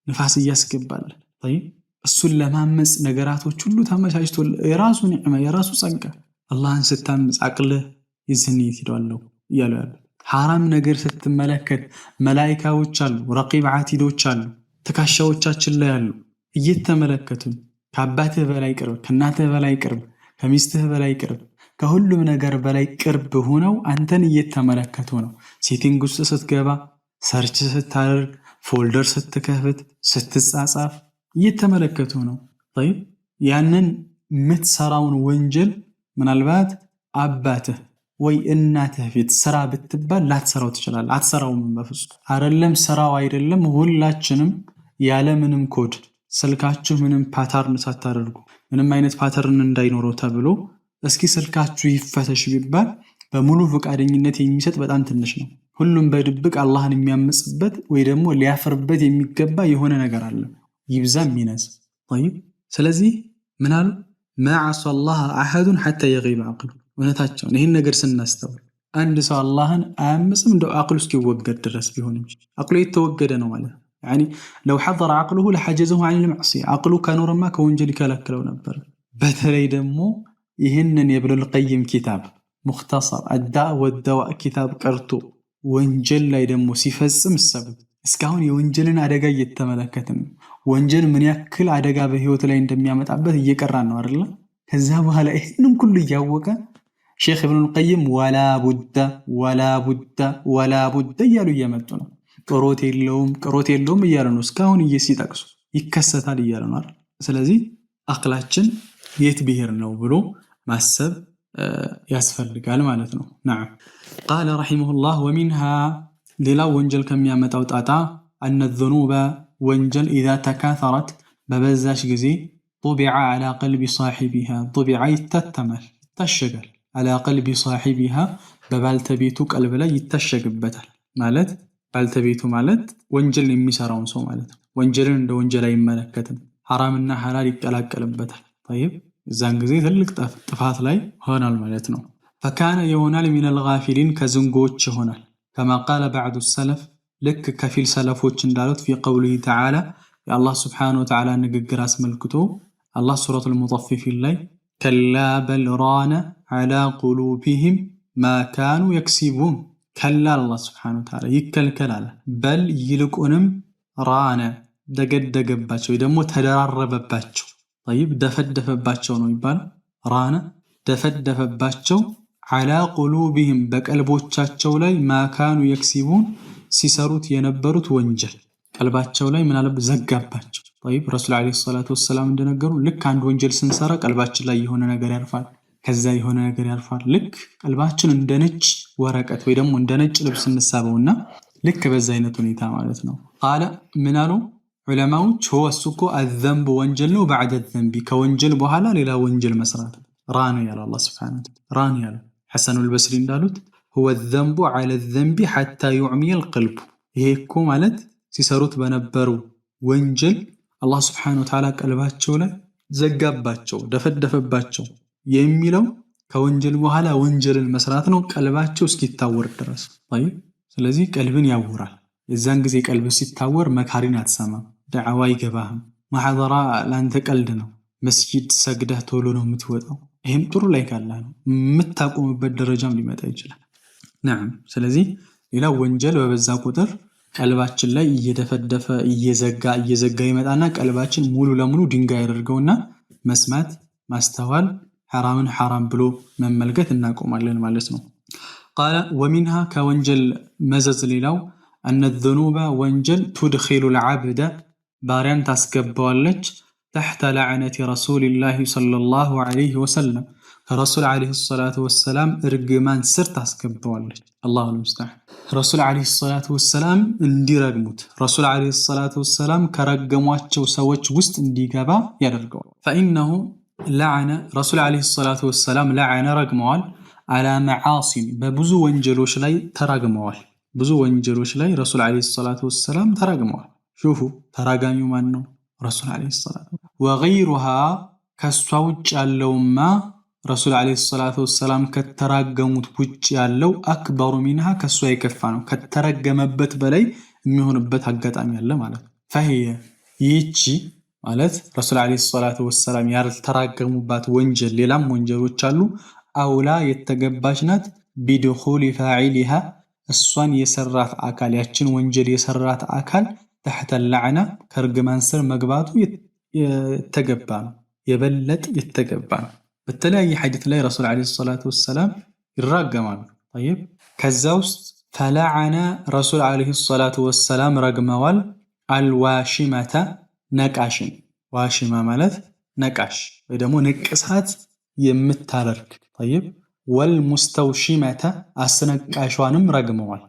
ንፋስ እያስገባልህ طيب እሱን ለማመፅ ነገራቶች ሁሉ ተመቻችቶልህ የራሱ ኒዕማ የራሱ ጸጋ አላህን ስታምፅ ዐቅልህ ይዝን ይትዷለው እያሉ ያሉ ሐራም ነገር ስትመለከት መላኢካዎች አሉ ረቂብ ዓቲዶች አሉ ትከሻዎቻችን ላይ አሉ እየተመለከቱን ከአባትህ በላይ ቅርብ ከእናትህ በላይ ቅርብ ከሚስትህ በላይ ቅርብ ከሁሉም ነገር በላይ ቅርብ ሆነው አንተን እየተመለከቱ ነው። ሴቲንግ ውስጥ ስትገባ ሰርች ስታደርግ ፎልደር ስትከፍት ስትጻጻፍ እየተመለከቱ ነው። طيب ያንን የምትሰራውን ወንጀል ምናልባት አባትህ ወይ እናትህ ፊት ስራ ብትባል ላትሰራው ትችላለህ አትሰራውም በፍጹም አይደለም ስራው አይደለም ሁላችንም ያለ ምንም ኮድ ስልካችሁ ምንም ፓተርን ሳታደርጉ ምንም አይነት ፓተርን እንዳይኖረው ተብሎ እስኪ ስልካችሁ ይፈተሽ ቢባል በሙሉ ፈቃደኝነት የሚሰጥ በጣም ትንሽ ነው። ሁሉም በድብቅ አላህን የሚያምጽበት ወይ ደግሞ ሊያፍርበት የሚገባ የሆነ ነገር አለ ይብዛም ይነስ طيب ስለዚህ ምን አሉ ما عصى الله احد حتى يغيب عقله እውነታቸውን ይሄን ነገር ስናስተውል አንድ ሰው አላህን አያምጽም እንደው ዐቅሉ እስኪወገድ ድረስ ቢሆን እንጂ ዐቅሉ የተወገደ ነው ማለት يعني لو حضر عقله لحجزه عن المعصية ዐቅሉ ከኖርማ ከወንጀል ይከለክለው ነበር። በተለይ ደግሞ ይህንን የኢብኑል ቀይም ኪታብ ሙኽተሰር الداء والدواء ኪታብ ቀርቶ ወንጀል ላይ ደግሞ ሲፈጽም ሰበብ እስካሁን የወንጀልን አደጋ እየተመለከትን ነው። ወንጀል ምን ያክል አደጋ በህይወት ላይ እንደሚያመጣበት እየቀራን ነው አይደል? ከዛ በኋላ ይሄንን ሁሉ እያወቀ ሼክ ኢብኑል ቀይም ወላ ቡዳ እያሉ እየመጡ ነው። ቅሮት የለውም እያሉ ነው። እስካሁን ሲጠቅሱ ይከሰታል እያሉ ነው አይደል? ስለዚህ አቅላችን የት ብሄር ነው ብሎ ማሰብ ያስፈልጋል ማለት ነው። نعم قال رحمه الله ومنها ሌላው ወንጀል ከሚያመጣው ጣጣ أن الذنوب ወንጀል إذا تكاثرت በበዛሽ ጊዜ طبع على قلب صاحبها طبع ይታተማል ይታሸጋል على قلب صاحبها በባልተቤቱ ቀልብ ላይ ይታሸግበታል ማለት ባልተቤቱ ማለት ወንጀል የሚሰራውን ሰው ማለት ነው። ወንጀልን እንደ ወንጀል አይመለከትም ሐራምና ሐላል ይቀላቀልበታል። طيب እዛን ጊዜ ትልቅ ጥፋት ላይ ሆናል ማለት ነው። فكان يونال من الغافلين ከዝንጎች ይሆናል كما قال بعض السلف لك كفيل سلفوች እንዳሉት في قوله تعالى يا الله سبحانه وتعالى ንግግር አስመልክቶ الله سورة المطففين ላይ كلا بل ران على قلوبهم ما كانوا يكسبون كلا الله سبحانه وتعالى ይከልከላል بل ይልቁንም ራነ ደገደገባቸው ወይ ደግሞ ተደራረበባቸው طيب ደፈደፈባቸው ነው ይባላል ራነ ደፈደፈባቸው على قلوبهم በቀልቦቻቸው ላይ ما كانوا يكسبون ሲሰሩት የነበሩት ወንጀል ቀልባቸው ላይ ምን አለበት ዘጋባቸው። طيب ረሱል አለይሂ ሰላቱ ወሰለም እንደነገሩ ልክ አንድ ወንጀል ስንሰራ ቀልባችን ላይ የሆነ ነገር ያርፋል ከዛ የሆነ ነገር ያርፋል ልክ ቀልባችን እንደ ነጭ ወረቀት ወይ ደግሞ እንደ ነጭ ልብስ እንሳበውና ልክ በዛ አይነት ሁኔታ ማለት ነው። قال ምን አሉ ዑለማዎች هو እሱኮ الذنب ወንጀል ነው بعد الذنب ከወንጀል በኋላ ሌላ ወንጀል መስራት ራን ያለ አላህ Subhanahu Wa Ta'ala ራን ያለ ሐሰን አልበስሪ እንዳሉት هو الذنب على الذنب حتى يعمي القلب ይሄ እኮ ማለት ሲሰሩት በነበሩ ወንጀል አላህ Subhanahu Wa Ta'ala ቀልባቸው ላይ ዘጋባቸው ደፈደፈባቸው የሚለው ከወንጀል በኋላ ወንጀልን መስራት ነው ቀልባቸው እስኪታወር ድረስ طيب ስለዚህ ቀልብን ያውራል የዛን ጊዜ ቀልብ ሲታወር መካሪን አትሰማም ዳዕዋ ይገባህም ማህደራ ላንተ ቀልድ ነው መስጊድ ሰግደህ ቶሎ ነው የምትወጣው ይሄም ጥሩ ላይ ካለ ነው የምታቆምበት ደረጃም ሊመጣ ይችላል نعم ስለዚህ ሌላ ወንጀል በበዛ ቁጥር ቀልባችን ላይ እየደፈደፈ እየዘጋ ይመጣና ቀልባችን ሙሉ ለሙሉ ድንጋይ ያደርገውና መስማት ማስተዋል حرامن حرام ብሎ መመልከት እናቆማለን ማለት ነው قال ومنها كونجل مزز ሌላው أن الذنوب وانجل تدخل العبد باريان تاسكبوالج تحت لعنة رسول الله صلى الله عليه وسلم الرسول عليه الصلاة والسلام ارجمان سر تاسكبوالج الله المستعان رسول عليه الصلاة والسلام اندي رقموت رسول عليه الصلاة والسلام كرقمواتشو سوچ وست اندي قبا يدرقوا فإنه لعن رسول عليه الصلاة والسلام لعن رقموال على معاصم ببزو وانجلوش لاي ترقموال بزو وانجلوش لاي رسول عليه الصلاة والسلام ترقموال شوفوا تراقامي مانو رسول عليه الصلاة وغيرها كسوچ اللوما رسول عليه الصلاة والسلام كتراقموت وچ يالو أكبر منها كسوا يكفانو كتراقمبت بلاي የሚሆንበት አጋጣሚ አለ ማለት فهي ይቺ ማለት ረሱል አለይሂ ሰላቱ ወሰለም ያልተራገሙባት ወንጀል ሌላም ወንጀሎች አሉ አውላ የተገባች ናት ቢድኹል ፋዒሊሃ እሷን የሰራት አካል ያችን ወንጀል የሰራት አካል تحت اللعنة ከርግማን ስር መግባቱ የተገባ ነው የበለጥ የተገባ ነው በተለያየ ሐዲስ ላይ ረሱል አለይሂ ሰላቱ ወሰለም ይራገማሉ طيب ከዛ ውስጥ فلعن رسول عليه الصلاة والسلام رقموال الواشمة نقاشن واشمة ማለት ነቃሽ ወይ ደግሞ ንቅሳት የምታደርግ طيب والمستوشمة አስነቃሿንም ረግመዋል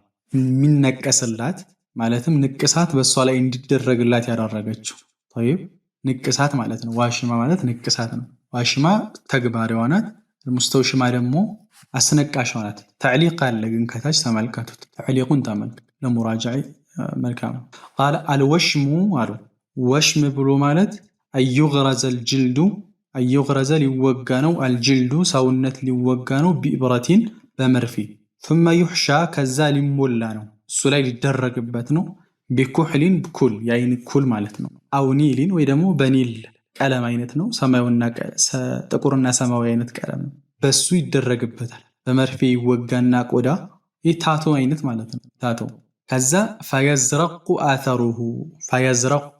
ሚነቀስላት ማለትም ንቅሳት በሷ ላይ እንዲደረግላት ያደረገችው طيب ንቅሳት ማለት ነው ዋሽማ ማለት ንቅሳት ነው ዋሽማ ተግባሪዋ ናት المستوشمة ደግሞ አስነቃሿ ናት تعليق አለ ግን ከታች ተመልከቱት تعليقን ተመልከቱ ለሙራጃዒ መልካም قال الوشم አሉ وشم ብሎ ማለት ايغرز الجلد ايغرز ሊወጋነው الجلد ሰውነት ሊወጋነው بإبرة በመርፊ ثم يحشى ከዛ ሊሞላ ነው እሱ ላይ ሊደረግበት ነው بكحلين بكل يعني كل ማለት ነው او ኒሊን ወይ ደግሞ በኒል ቀለም አይነት ነው ሰማያዊና ጥቁርና ሰማያዊ አይነት ቀለም ነው በሱ ይደረግበታል በመርፌ ይወጋና ቆዳ ይታቶ አይነት ማለት ነው ታቶ ከዛ فيزرق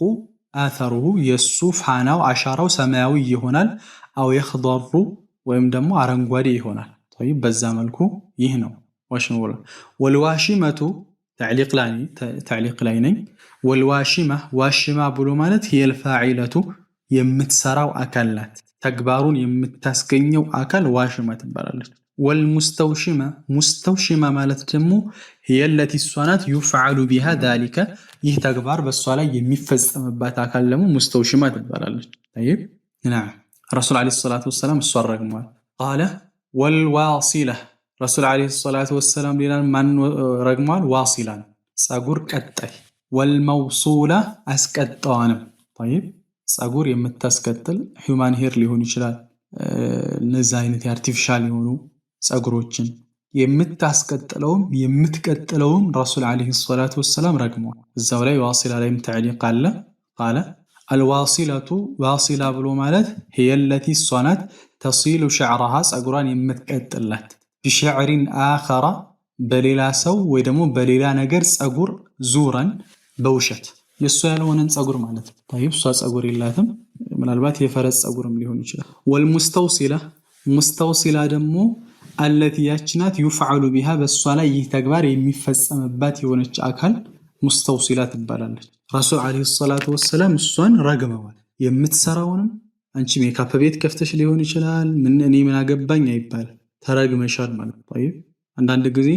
آثره የሱ ፋናው አሻራው ሰማያዊ ይሆናል او يخضر ወይም ደግሞ አረንጓዴ ይሆናል طيب በዛ መልኩ ይህ ነው ወሽሙላ والواشمة تعليق ላይ ነኝ والواشمة واشمة ብሎ ማለት هي الفاعلة የምትሰራው አካል ናት ተግባሩን የምታስገኘው አካል ዋሽማ ትባላለች والمستوشمة مستوشمة ማለት ደግሞ هي التي الصنات يفعل بها ذلك ይህ ተግባር በሷ ላይ የሚፈጸምባት አካል ደግሞ مستوشمة ትባላለች طيب نعم رسول عليه الصلاة والسلام الصرقمال قال والواصلة رسول عليه الصلاة والسلام ሌላን ማን ረግሟል واصلا ጸጉር ቀጣይ والموصولة አስቀጣዋንም طيب ጸጉር የምታስቀጥል ሂዩማን ሄር ሊሆን ይችላል እነዚህ አይነት አርቲፊሻል የሆኑ ጸጉሮችን የምታስቀጥለውም የምትቀጥለውም ረሱል አለይሂ ሰላቱ ወሰለም ረግመዋል እዛው ላይ ዋሲላ ላይም ተዕሊቅ አለ قال الواصلة واصلة ብሎ ማለት هي التي صنت تصيل شعرها ጸጉሯን የምትቀጥላት بشعر آخر በሌላ ሰው ወይ ደግሞ በሌላ ነገር ጸጉር ዙረን በውሸት የሱ ያልሆነን ጸጉር ማለት ነው طيب እሷ ጸጉር የላትም ምናልባት የፈረስ ጸጉርም ሊሆን ይችላል والمستوصلة مستوصلة ደግሞ التي ያችናት يفعل بها በሷ ላይ ይህ ተግባር የሚፈጸምባት የሆነች አካል مستوصلة ትባላለች ረሱል አለይሂ ሰላቱ ወሰለም እሷን ረግመዋል የምትሰራውንም አንቺ ሜካፕ ቤት ከፍተሽ ሊሆን ይችላል እኔ ምን አገባኝ አይባል ተረግመሻል ማለት طيب አንዳንድ ጊዜ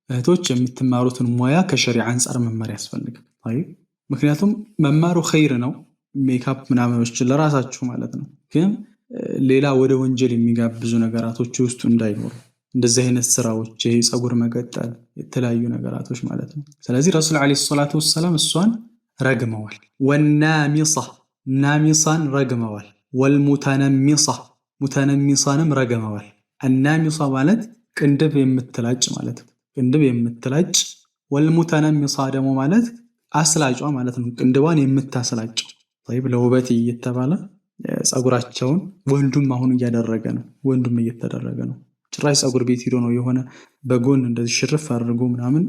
እህቶች የምትማሩትን ሙያ ከሸሪዓ አንፃር መመሪያ ያስፈልጋል طيب ምክንያቱም መማሩ ኸይር ነው ሜካፕ ምናምኖች ለራሳችሁ ማለት ነው ግን ሌላ ወደ ወንጀል የሚጋብዙ ነገራቶች ውስጥ እንዳይኖሩ እንደዚህ አይነት ስራዎች ጸጉር መቀጠል የተለያዩ ነገራቶች ማለት ነው ስለዚህ ረሱል አለይሂ ሰላቱ ወሰለም እሷን ረግመዋል والنامصة ናሚሳን ረግመዋል والمتنمصة ሙተነሚሳንም ረግመዋል አናሚሳ ማለት ቅንድብ የምትላጭ ማለት ነው። ቅንድብ የምትላጭ ወልሙተነሚሳ ደግሞ ማለት አስላጯ ማለት ነው። ቅንድቧን የምታስላጨው طيب ለውበት እየተባለ ጸጉራቸውን ወንዱም አሁን እያደረገ ነው። ወንዱም እየተደረገ ነው። ጭራሽ ጸጉር ቤት ሄዶ ነው የሆነ በጎን እንደዚህ ሽርፍ አድርጎ ምናምን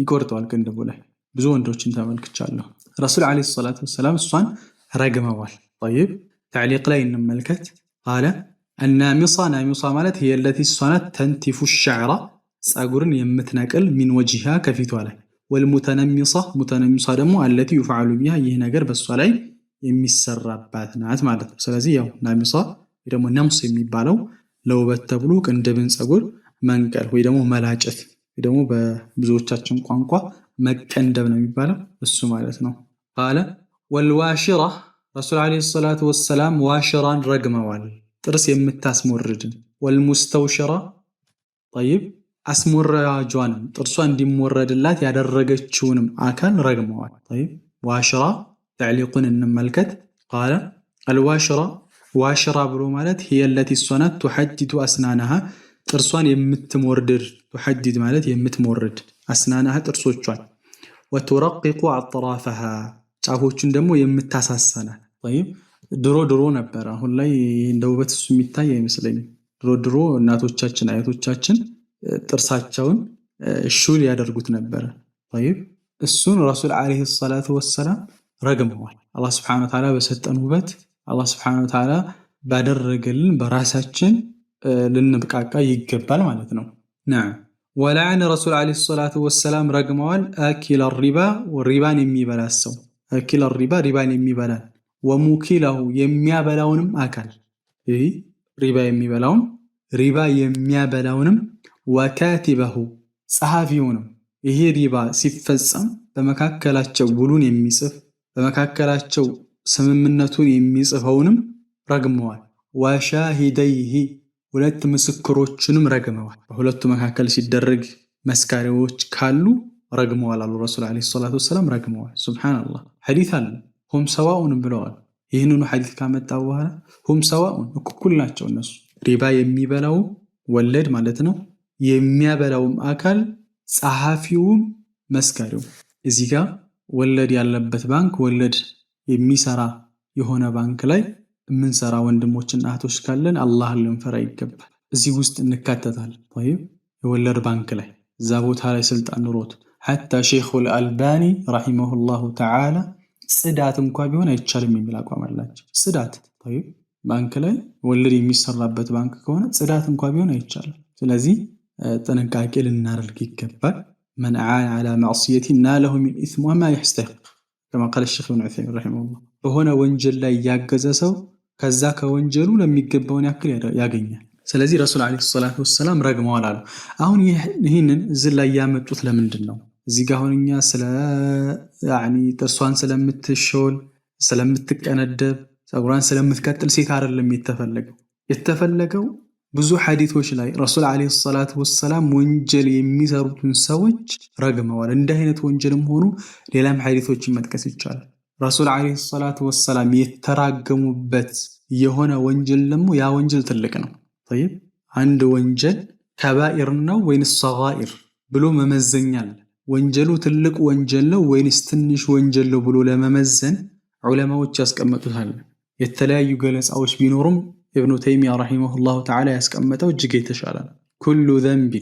ይቆርጠዋል ቅንድቡ ላይ። ብዙ ወንዶችን ተመልክቻለሁ። ረሱል ዓለይሂ ሰላቱ ወሰላም እሷን ረግመዋል። طيب تعليق ላይ እንመልከት። قال النامصة ናሚሳ ማለት هي التي እሷናት ተንቲፉ الشعر ጸጉርን የምትነቅል ሚን ወጅሃ ከፊቷ ላይ والمتنمصة ሙተነሚሳ ደግሞ التي يفعل بها ይህ ነገር በሷ ላይ የሚሰራባት ናት ማለት ነው። ስለዚህ ያው ናሚሳ ወይ ደግሞ ነምስ የሚባለው ለውበት ተብሎ ቅንድብን ጸጉር መንቀል ወይ ደግሞ መላጨት ወይ ደግሞ በብዙዎቻችን ቋንቋ መቀንደብ ነው የሚባለው እሱ ማለት ነው። قال والواشرة ረሱል ዓለይሂ ሰላቱ ወሰላም ዋሽራን ረግመዋል ጥርስ የምታስሞርድን። ወልሙስተውሽራ طيب አስሞራጇንም ጥርሷ እንዲሞረድላት ያደረገችውንም አካል ረግመዋል። طيب ዋሽራ ተዕሊቁን እንመልከት። قال الواشرة ዋሽራ ብሎ ማለት هي التي እሷናት تحدد أسنانها ጥርሷን የምትሞርድ تحدد ማለት የምትሞርድ أسنانها ጥርሶቿን وترقق أطرافها ጫፎቹን ደግሞ የምታሳሳናል። طيب ድሮ ነበር። አሁን ላይ እንደ ውበት እሱ የሚታይ አይመስለኝም። ድሮ እናቶቻችን አያቶቻችን ጥርሳቸውን ሹል ያደርጉት ነበር። طيب እሱን ረሱል ዓለይሂ ሰላቱ ወሰላም ረግመዋል። አላህ Subhanahu Wa Ta'ala በሰጠን ውበት አላህ Subhanahu Wa Ta'ala ባደረገልን በራሳችን ልንብቃቃ ይገባል ማለት ነው። ነዓም ወለዐነ ረሱል ዓለይሂ ሰላቱ ወሰላም ረግመዋል አኪለ ሪባ ሪባን የሚበላ ሰው አኪለ ሪባ ሪባን የሚበላ ወሙኪለሁ የሚያበላውንም አካል ይሄ ሪባ የሚበላውን ሪባ የሚያበላውንም ወካቲበሁ ጸሐፊውንም ይሄ ሪባ ሲፈጸም በመካከላቸው ውሉን የሚጽፍ በመካከላቸው ስምምነቱን የሚጽፈውንም ረግመዋል። ወሻሂደይሂ ሁለት ምስክሮችንም ረግመዋል። በሁለቱ መካከል ሲደረግ መስካሪዎች ካሉ ረግመዋል አሉ ረሱል ዓለይሂ ሰላቱ ወሰላም ረግመዋል። ሱብሃንአላህ ሐዲስ አለ ሁም ሰዋኡን ብለዋል። ይህንኑ ሐዲስ ካመጣ በኋላ ሁም ሰዋኡን እኩል ናቸው እነሱ ሪባ የሚበላው ወለድ ማለት ነው የሚያበላውም አካል ጸሐፊውም መስካሪውም። እዚህ ጋር ወለድ ያለበት ባንክ ወለድ የሚሰራ የሆነ ባንክ ላይ የምንሰራ ወንድሞችና እህቶች ካለን አላህን ልንፈራ ይገባል። እዚህ ውስጥ እንካተታለን። طيب የወለድ ባንክ ላይ እዛ ቦታ ላይ ስልጣን ኑሮት ሐታ ሼኹል አልባኒ ረሂመሁላሁ ተዓላ ጽዳት እንኳን ቢሆን አይቻልም የሚል አቋም አላቸው። ጽዳት طيب ባንክ ላይ ወለድ የሚሰራበት ባንክ ከሆነ ጽዳት እንኳን ቢሆን አይቻልም። ስለዚህ ጥንቃቄ ልናደርግ ይገባል። من عان على معصية ناله من إثم وما يستحق كما قال الشيخ ابن عثيمين رحمه الله በሆነ ወንጀል ላይ ያገዘ ሰው ከዛ ከወንጀሉ ለሚገባውን ያክል ያገኛል። ስለዚህ ረሱል ዓለይሂ ሰላቱ ወሰላም ረግመዋል አሉ። አሁን ይህንን እዚህ ላይ ያመጡት ለምንድን ነው? እዚህ ጋር አሁን እኛ ስለ ጥርሷን ስለምትሾል ስለምትቀነደብ ጸጉሯን ስለምትቀጥል ሴት አይደለም የተፈለገው ብዙ ሐዲሶች ላይ ረሱል ዓለይሂ ሰላቱ ወሰላም ወንጀል የሚሰሩትን ሰዎች ረግመዋል። እንደ አይነት ወንጀልም ሆኑ ሌላም ሐዲሶችን መጥቀስ ይቻላል። ረሱል ዓለይሂ ሰላቱ ወሰላም የተራገሙበት የሆነ ወንጀል ደግሞ ያ ወንጀል ትልቅ ነው። طيب አንድ ወንጀል ከባኢር ነው ወይንስ ሰጋኢር ብሎ መመዘኛል። ወንጀሉ ትልቅ ወንጀል ነው ወይንስ ትንሽ ወንጀል ነው ብሎ ለመመዘን ዑለማዎች ያስቀመጡታል። የተለያዩ ገለጻዎች ቢኖሩም ኢብኑ ተይሚያ ረሂመሁላሁ ተዓላ ያስቀመጠው እጅግ የተሻለ ነው። ኩሉ ዘንቢ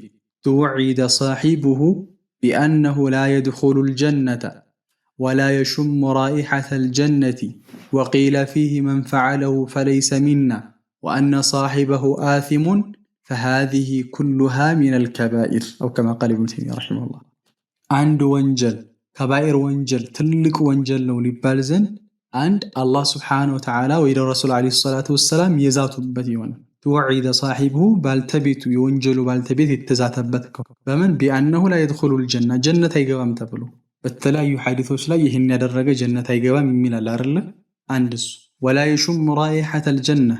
ተወዒደ صاحبه بأنه لا يدخل الجنة ولا يشم رائحة الجنة وقيل فيه من فعله فليس منا وأن صاحبه آثم فهذه كلها من الكبائر أو كما قال ابن تيمية رحمه الله عند وانجل كبائر وانجل تلك وانجل لو لبالزن عند الله سبحانه وتعالى وإلى الرسول عليه الصلاة والسلام يزات بتيون توعد صاحبه بالتبت يونجل بالتبت التزاتبتك فمن بأنه لا يدخل الجنة جنة يقوم تبلو بالتلاي حديثوش لا يهن يدرج جنة يقوم من الأرل عندس ولا يشم رائحة الجنة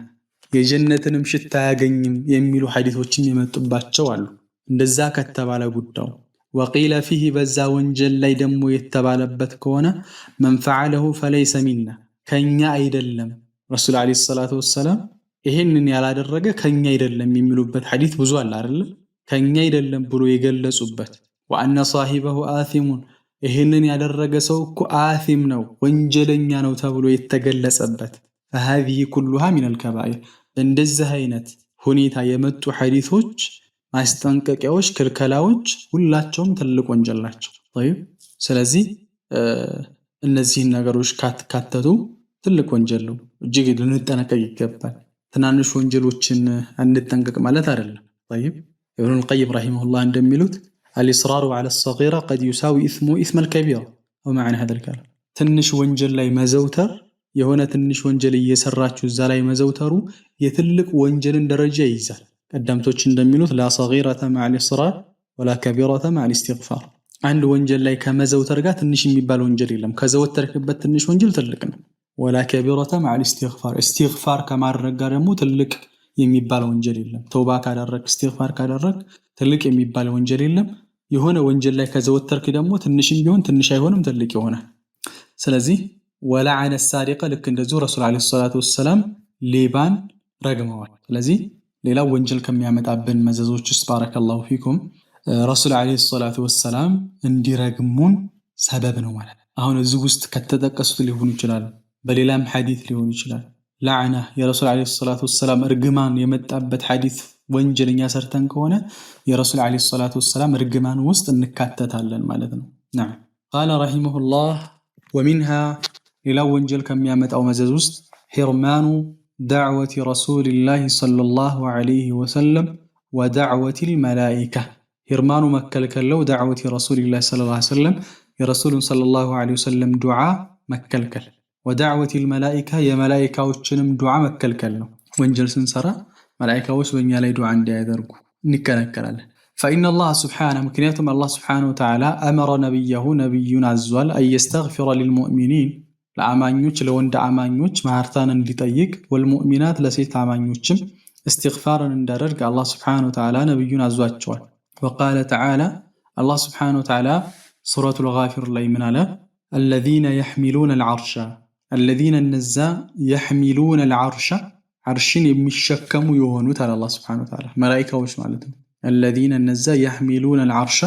የጀነትንም ሽታ ያገኝም የሚሉ ሐዲሶችን የመጡባቸው አሉ። እንደዛ ከተባለ ጉዳዩ وقيل فيه በዛ ወንጀል ላይ ደግሞ የተባለበት ከሆነ من فعله فليس منا ከኛ አይደለም። ረሱል ዓለይሂ ሰላቱ ወሰላም ይሄንን ያላደረገ ከኛ አይደለም የሚሉበት ሐዲስ ብዙ አለ አይደል? ከኛ አይደለም ብሎ የገለጹበት ወአነ ሷሂበሁ አሲሙን ይሄንን ያደረገ ሰው እኮ አሲም ነው ወንጀለኛ ነው ተብሎ የተገለጸበት فهذه كلها من الكبائر እንደዚህ አይነት ሁኔታ የመጡ ሐዲሶች ማስጠንቀቂያዎች ክልከላዎች ሁላቸውም ትልቅ ወንጀል ናቸው طيب ስለዚህ እነዚህን ነገሮች ካተቱ ትልቅ ወንጀል ነው እጅግ ልንጠነቀቅ ይገባል ትናንሽ ወንጀሎችን አንጠንቀቅ ማለት አይደለም طيب ابن القيم رحمه الله እንደሚሉት الإصرار على الصغيرة قد يساوي اسم الكبيرة ومعنى هذا الكلام ትንሽ ወንጀል ላይ መዘውተር የሆነ ትንሽ ወንጀል እየሰራችሁ እዛ ላይ መዘውተሩ የትልቅ ወንጀልን ደረጃ ይይዛል ቀደምቶች እንደሚሉት لا صغيرة مع الإصرار ولا كبيرة مع الاستغفار አንድ ወንጀል ላይ ከመዘውተር ጋር ትንሽ የሚባል ወንጀል የለም ከዘወተርክበት ትንሽ ወንጀል ትልቅ ነው ولا كبيرة مع الاستغفار استغفار ከማድረግ ጋር ደግሞ ትልቅ የሚባል ወንጀል የለም ተውባ ካደረክ استغفار ካደረክ ትልቅ የሚባል ወንጀል የለም የሆነ ወንጀል ላይ ከዘወተርክ ደግሞ ትንሽም ቢሆን ትንሽ አይሆንም ትልቅ ይሆናል ስለዚህ ወለዐነ السارق ልክ እንደዚሁ ረሱል አለይሂ ሰላቱ ወሰለም ሌባን ረግመዋል ስለዚህ ሌላው ወንጀል ከሚያመጣብን መዘዞች ውስጥ ባረከላሁ ፊኩም ረሱል አለይሂ ሰላቱ ወሰለም እንዲረግሙን ሰበብ ነው ማለት አሁን እዚህ ውስጥ ከተጠቀሱት ሊሆኑ ይችላል በሌላም ሐዲስ ሊሆን ይችላል ለዐና የረሱል አለይሂ ሰላቱ ወሰለም እርግማን የመጣበት ሐዲስ ወንጀለኛ ሰርተን ከሆነ የረሱል አለይሂ ሰላቱ ወሰለም እርግማን ውስጥ እንካተታለን ማለት ነው نعم قال رحمه الله ومنها ሌላው ወንጀል ከሚያመጣው መዘዝ ውስጥ حرمان دعوة رسول الله صلى الله عليه وسلم ودعوة الملائكة حرمان مكلكلو دعوة رسول الله صلى الله عليه وسلم የረሱል ሰለላሁ ዐለይሂ ወሰለም ዱዓ መከልከል ودعوة الملائكة يا ملائكة وچنم دعاء مكلكل ነው ወንጀል ስንሰራ መላእክቶች በእኛ ላይ ዱዓ እንዲያደርጉ እንከለከላለን فإن الله سبحانه ምክንያቱም الله سبحانه وتعالى أمر نبينا عزوال أن يستغفر للمؤمنين ለአማኞች ለወንድ አማኞች ማህርታን እንዲጠይቅ والمؤمنات ለሴት አማኞችም استغفارን እንዳደርግ الله سبحانه وتعالى ነብዩን አዟቸዋል وقال تعالى الله سبحانه وتعالى سورة الغافر ላይ ምን አለ الذين يحملون العرش الذين النزا يحملون العرش عرشን የሚሸከሙ የሆኑት አለ الله سبحانه وتعالى መላእክቶች ማለት ነው الذين النزا يحملون العرش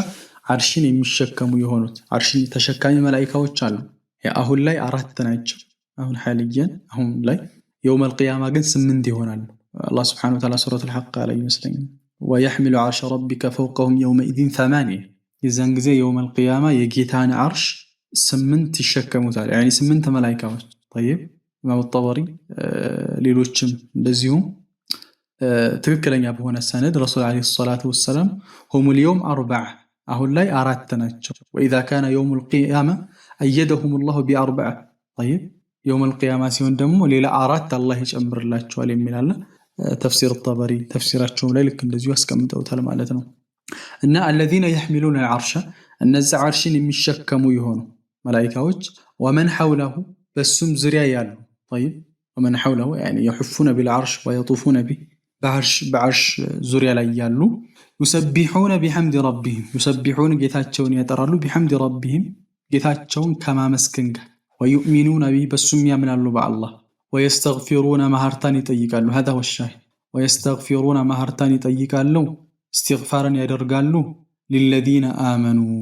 عرشን የሚሸከሙ የሆኑት عرشን ተሸካሚ መላእክቶች አሉ አሁን ላይ አራት ናቸው አሁን حاليا አሁን ላይ يوم القيامة ግን 8 ይሆናሉ الله سبحانه وتعالى سورة الحق ላይ ይመስለኛል ويحمل عرش ربك فوقهم يومئذ 8 የዛን ጊዜ يوم القيامة የጌታን عرش 8 ይሸከሙታል يعني 8 መላእክቶች طيب ኢማም الطبري ሌሎችም እንደዚሁ ትክክለኛ በሆነ ሰነድ ረሱል አለይሂ ሰላቱ ወሰለም هم اليوم 4 አሁን ላይ አራት ናቸው واذا كان يوم القيامة ايدهم الله ب4 طيب يوم القيامة ሲሆን ደግሞ ሌላ አራት አላህ ይጨምርላቸዋል የሚላል ተፍሲር الطبري ተፍሲራቸው ላይ ልክ እንደዚሁ አስቀምጠውታል ማለት ነው እና الذين يحملون العرش እነዛ عرشን የሚሸከሙ ይሆኑ መላእክቶች ومن حوله በሱም ዙሪያ ያሉ طيب ومن حوله يعني يحفون بالعرش ويطوفون به بعرش ዙሪያ ላይ ያሉ يسبحون بحمد ربهم يسبحون ጌታቸውን ያጠራሉ بحمد ربهم ጌታቸውን ከማመስገን ጋር ويؤمنون به በሱም ያምናሉ በአላህ ويستغفرون ማህርታን ይጠይቃሉ هذا هو الشاهد ويستغفرون ማህርታን ይጠይቃሉ استغفارን ያደርጋሉ للذين آمنوا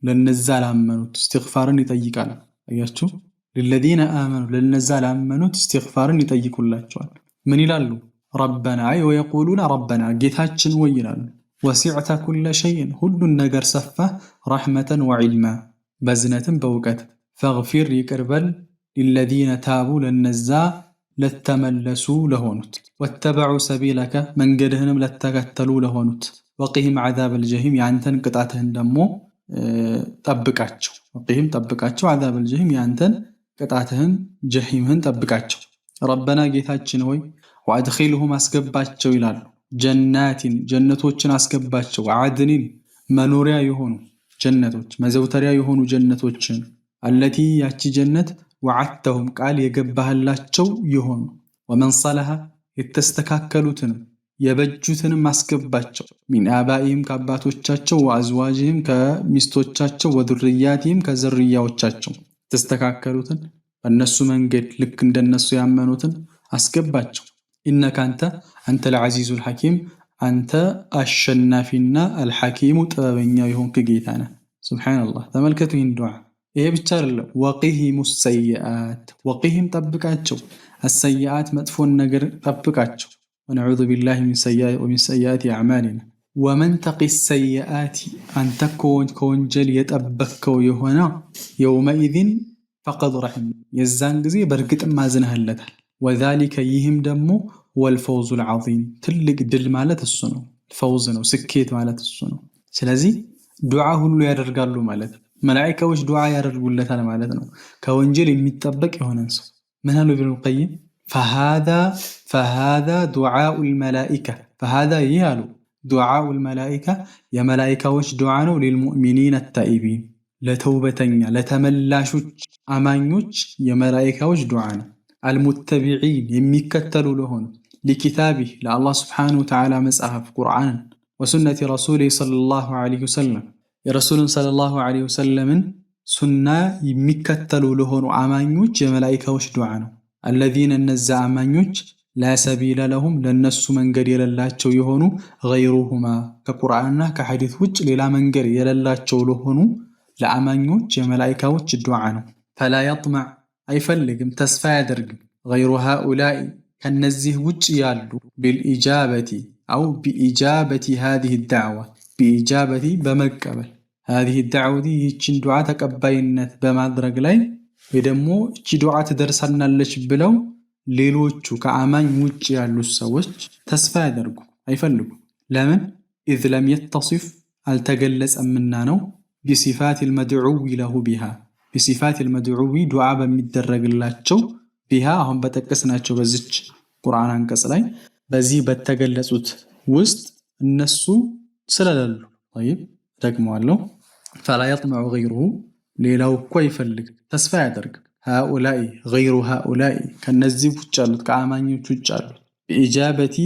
ለነዛ ላመኑት استغفارን ይጠይቃሉ አያችሁ للذين آمنوا لنزا لامنوت استغفارن يطيقولاچوال من ይላሉ ربنا اي ويقولون ربنا ጌታችን ወይ ይላሉ وسعت كل شيء ሁሉን ነገር ሰፋ رحمة وعلما በዝነትም በእውቀት فاغفر ይቅርበል للذين تابوا لنزا لتملسوا لهونت واتبعوا سبيلك መንገድህንም ለተከተሉ ለሆኑት وقهم عذاب الجحيم ያንተን ቅጣትህን ደግሞ ጠብቃቸው وقهم ጠብቃቸው عذاب الجحيم ያንተን ቅጣትህን ጀሂምህን ጠብቃቸው ረበና ጌታችን ሆይ ወአድኺልሁም አስገባቸው ይላሉ ጀናቲን ጀነቶችን አስገባቸው አድኒን መኖሪያ የሆኑ ጀነቶች መዘውተሪያ የሆኑ ጀነቶችን አለቲ ያቺ ጀነት ወዓተሁም ቃል የገባህላቸው የሆኑ ወመን ሰለሃ የተስተካከሉትን የበጁትንም አስገባቸው ሚን አባኢም ከአባቶቻቸው ወአዝዋጅህም ከሚስቶቻቸው ወذرያቲህም ከዝርያዎቻቸው ተስተካከሉትን በእነሱ መንገድ ልክ እንደነሱ ያመኑትን አስገባቸው ኢነከ አንተ العزيز الحكيم አንተ አሸናፊና አልሐኪሙ ጥበበኛው የሆንክ ጌታ ነህ። ሱብሃንአላህ። ተመልከቱ ይህን ዱዓ። ይሄ ብቻ አይደለም፣ ወቂሂም ሰይአት፣ ወቂሂም ጠብቃቸው፣ አሰይአት መጥፎን ነገር ጠብቃቸው። ወነዑዙ ቢላሂ ሚን ሰይአቲ አዕማሊና ወመን ተቂ ሰይአቲ፣ አንተ ከወንጀል የጠበቅከው የሆነ የውመኢዝን ፈቀድ ረሒም፣ የዛን ጊዜ በእርግጥም አዝነህለታል። ወዛሊከ ይህም ደግሞ ወልፈውዙል ዐዚም፣ ትልቅ ድል ማለት እሱ ነው። ፈውዝ ነው፣ ስኬት ማለት እሱ ነው። ስለዚህ ዱዓ ሁሉ ያደርጋሉ ማለት ነው። መላኢካዎች ዱዓ ያደርጉለታል ማለት ነው። ከወንጀል የሚጠበቅ የሆነን ሰው ምን አሉ ኢብኑል ቀይም ፈሃዛ ዱዓኡል መላኢካ፣ ፈሃዛ ይህ አሉ ዱዓኡል መላኢካ የመላኢካዎች ዱዓ ነው። ሊልሙእሚኒን አታኢቢን፣ ለተውበተኛ ለተመላሾች አማኞች የመላኢካዎች ዱዓ ነው። አልሙተቢዒን የሚከተሉ ለሆኑ ሊኪታቢህ ለአላህ ስብሓነሁ ወተዓላ መጽሐፍ ቁርአንን ወሱነቲ ረሱሊህ ሰለላሁ ዐለይሂ ወሰለም የረሱልን ሰለላሁ ዐለይሂ ወሰለምን ሱና የሚከተሉ ለሆኑ አማኞች የመላኢካዎች ዱዓ ነው። አለዚነ እነዛ አማኞች ላ ሰቢለ ለሁም ለነሱ መንገድ የሌላቸው የሆኑ ገይሩሁማ ከቁርአንና ከሐዲስ ውጭ ሌላ መንገድ የሌላቸው ለሆኑ ለአማኞች የመላኢካዎች ዱዓ ነው። ፈላ የጥመዕ አይፈልግም ተስፋ ያደርግም ገይሩ ሃኡላኢ ከነዚህ ውጭ ያሉ ቢልኢጃበቲ አው ቢኢጃበቲ ሃዚህ ዳዕዋ ቢኢጃበቲ በመቀበል ሃዚህ ዳዕወቲ ይህችን ዱዓ ተቀባይነት በማድረግ ላይ ወይ ደግሞ እቺ ዱዓ ትደርሰናለች ብለው ሌሎቹ ከአማኝ ውጭ ያሉ ሰዎች ተስፋ ያደርጉ አይፈልጉም። ለምን? ኢዝ ለም የተሲፍ አልተገለጸምና ነው። ቢሲፋቲል መድዑዊ ለሁ ቢሃ ቢሲፋቲል መድዑዊ ዱዓ በሚደረግላቸው ቢሃ አሁን በጠቀስናቸው በዚች ቁርአን አንቀጽ ላይ በዚህ በተገለጹት ውስጥ እነሱ ስለሌሉ طيب ደግመዋለሁ። ፈላ የጥመዑ ገይሩሁ ሌላው እኮ አይፈልግ ተስፋ ያደርግ ሃኡላኢ ገይሩ ሃኡላኢ ከነዚህ ውጭ ያሉት ከአማኞች ውጭ ያሉት በኢጃበቲ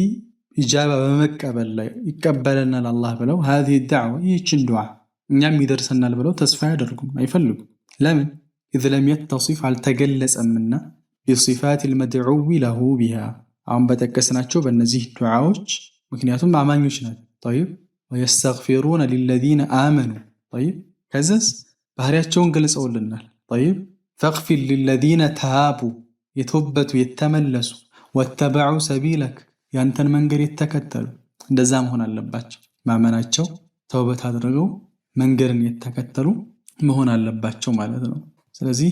ኢጃባ በመቀበል ላይ ይቀበለናል አላህ ብለው هذه الدعوة ይህችን ዱዓ እኛም ይደርሰናል ብለው ተስፋ ያደርጉም አይፈልጉም። ለምን? ኢዝ ለም የተሲፍ አልተገለጸምና ቢሲፋቲል መድዑዊ ለሁ ቢሃ አሁን በጠቀስናቸው በእነዚህ ዱዓዎች ምክንያቱም አማኞች ናቸው። طيب ወየስተግፊሩነ ሊለዚነ አመኑ طيب ከዛስ ባህሪያቸውን ገልጸውልናል። طيب ፈግፊር ሊለዚነ ተሃቡ የተወበቱ የተመለሱ ወተበዑ ሰቢለክ ያንተን መንገድ የተከተሉ እንደዛ መሆን አለባቸው። ማመናቸው ተውበት አድርገው መንገድን የተከተሉ መሆን አለባቸው ማለት ነው። ስለዚህ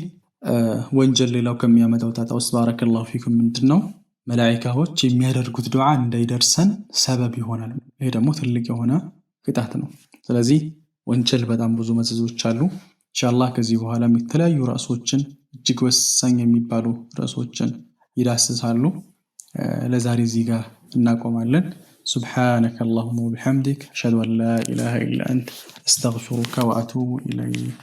ወንጀል ሌላው ከሚያመጣው ጣጣ ውስጥ ባረከላሁ ፊኩም ምንድነው? መላኢካዎች የሚያደርጉት ዱዓ እንዳይደርሰን ሰበብ ይሆናል። ይሄ ደግሞ ትልቅ የሆነ ቅጣት ነው። ስለዚህ ወንጀል በጣም ብዙ መዘዞች አሉ። ኢንሻአላህ ከዚህ በኋላ የተለያዩ ርዕሶችን እጅግ ወሳኝ የሚባሉ ርዕሶችን ይዳስሳሉ። ለዛሬ እዚህ ጋር እናቆማለን። سبحانك اللهم وبحمدك أشهد أن لا إله إلا أنت أستغفرك وأتوب إليك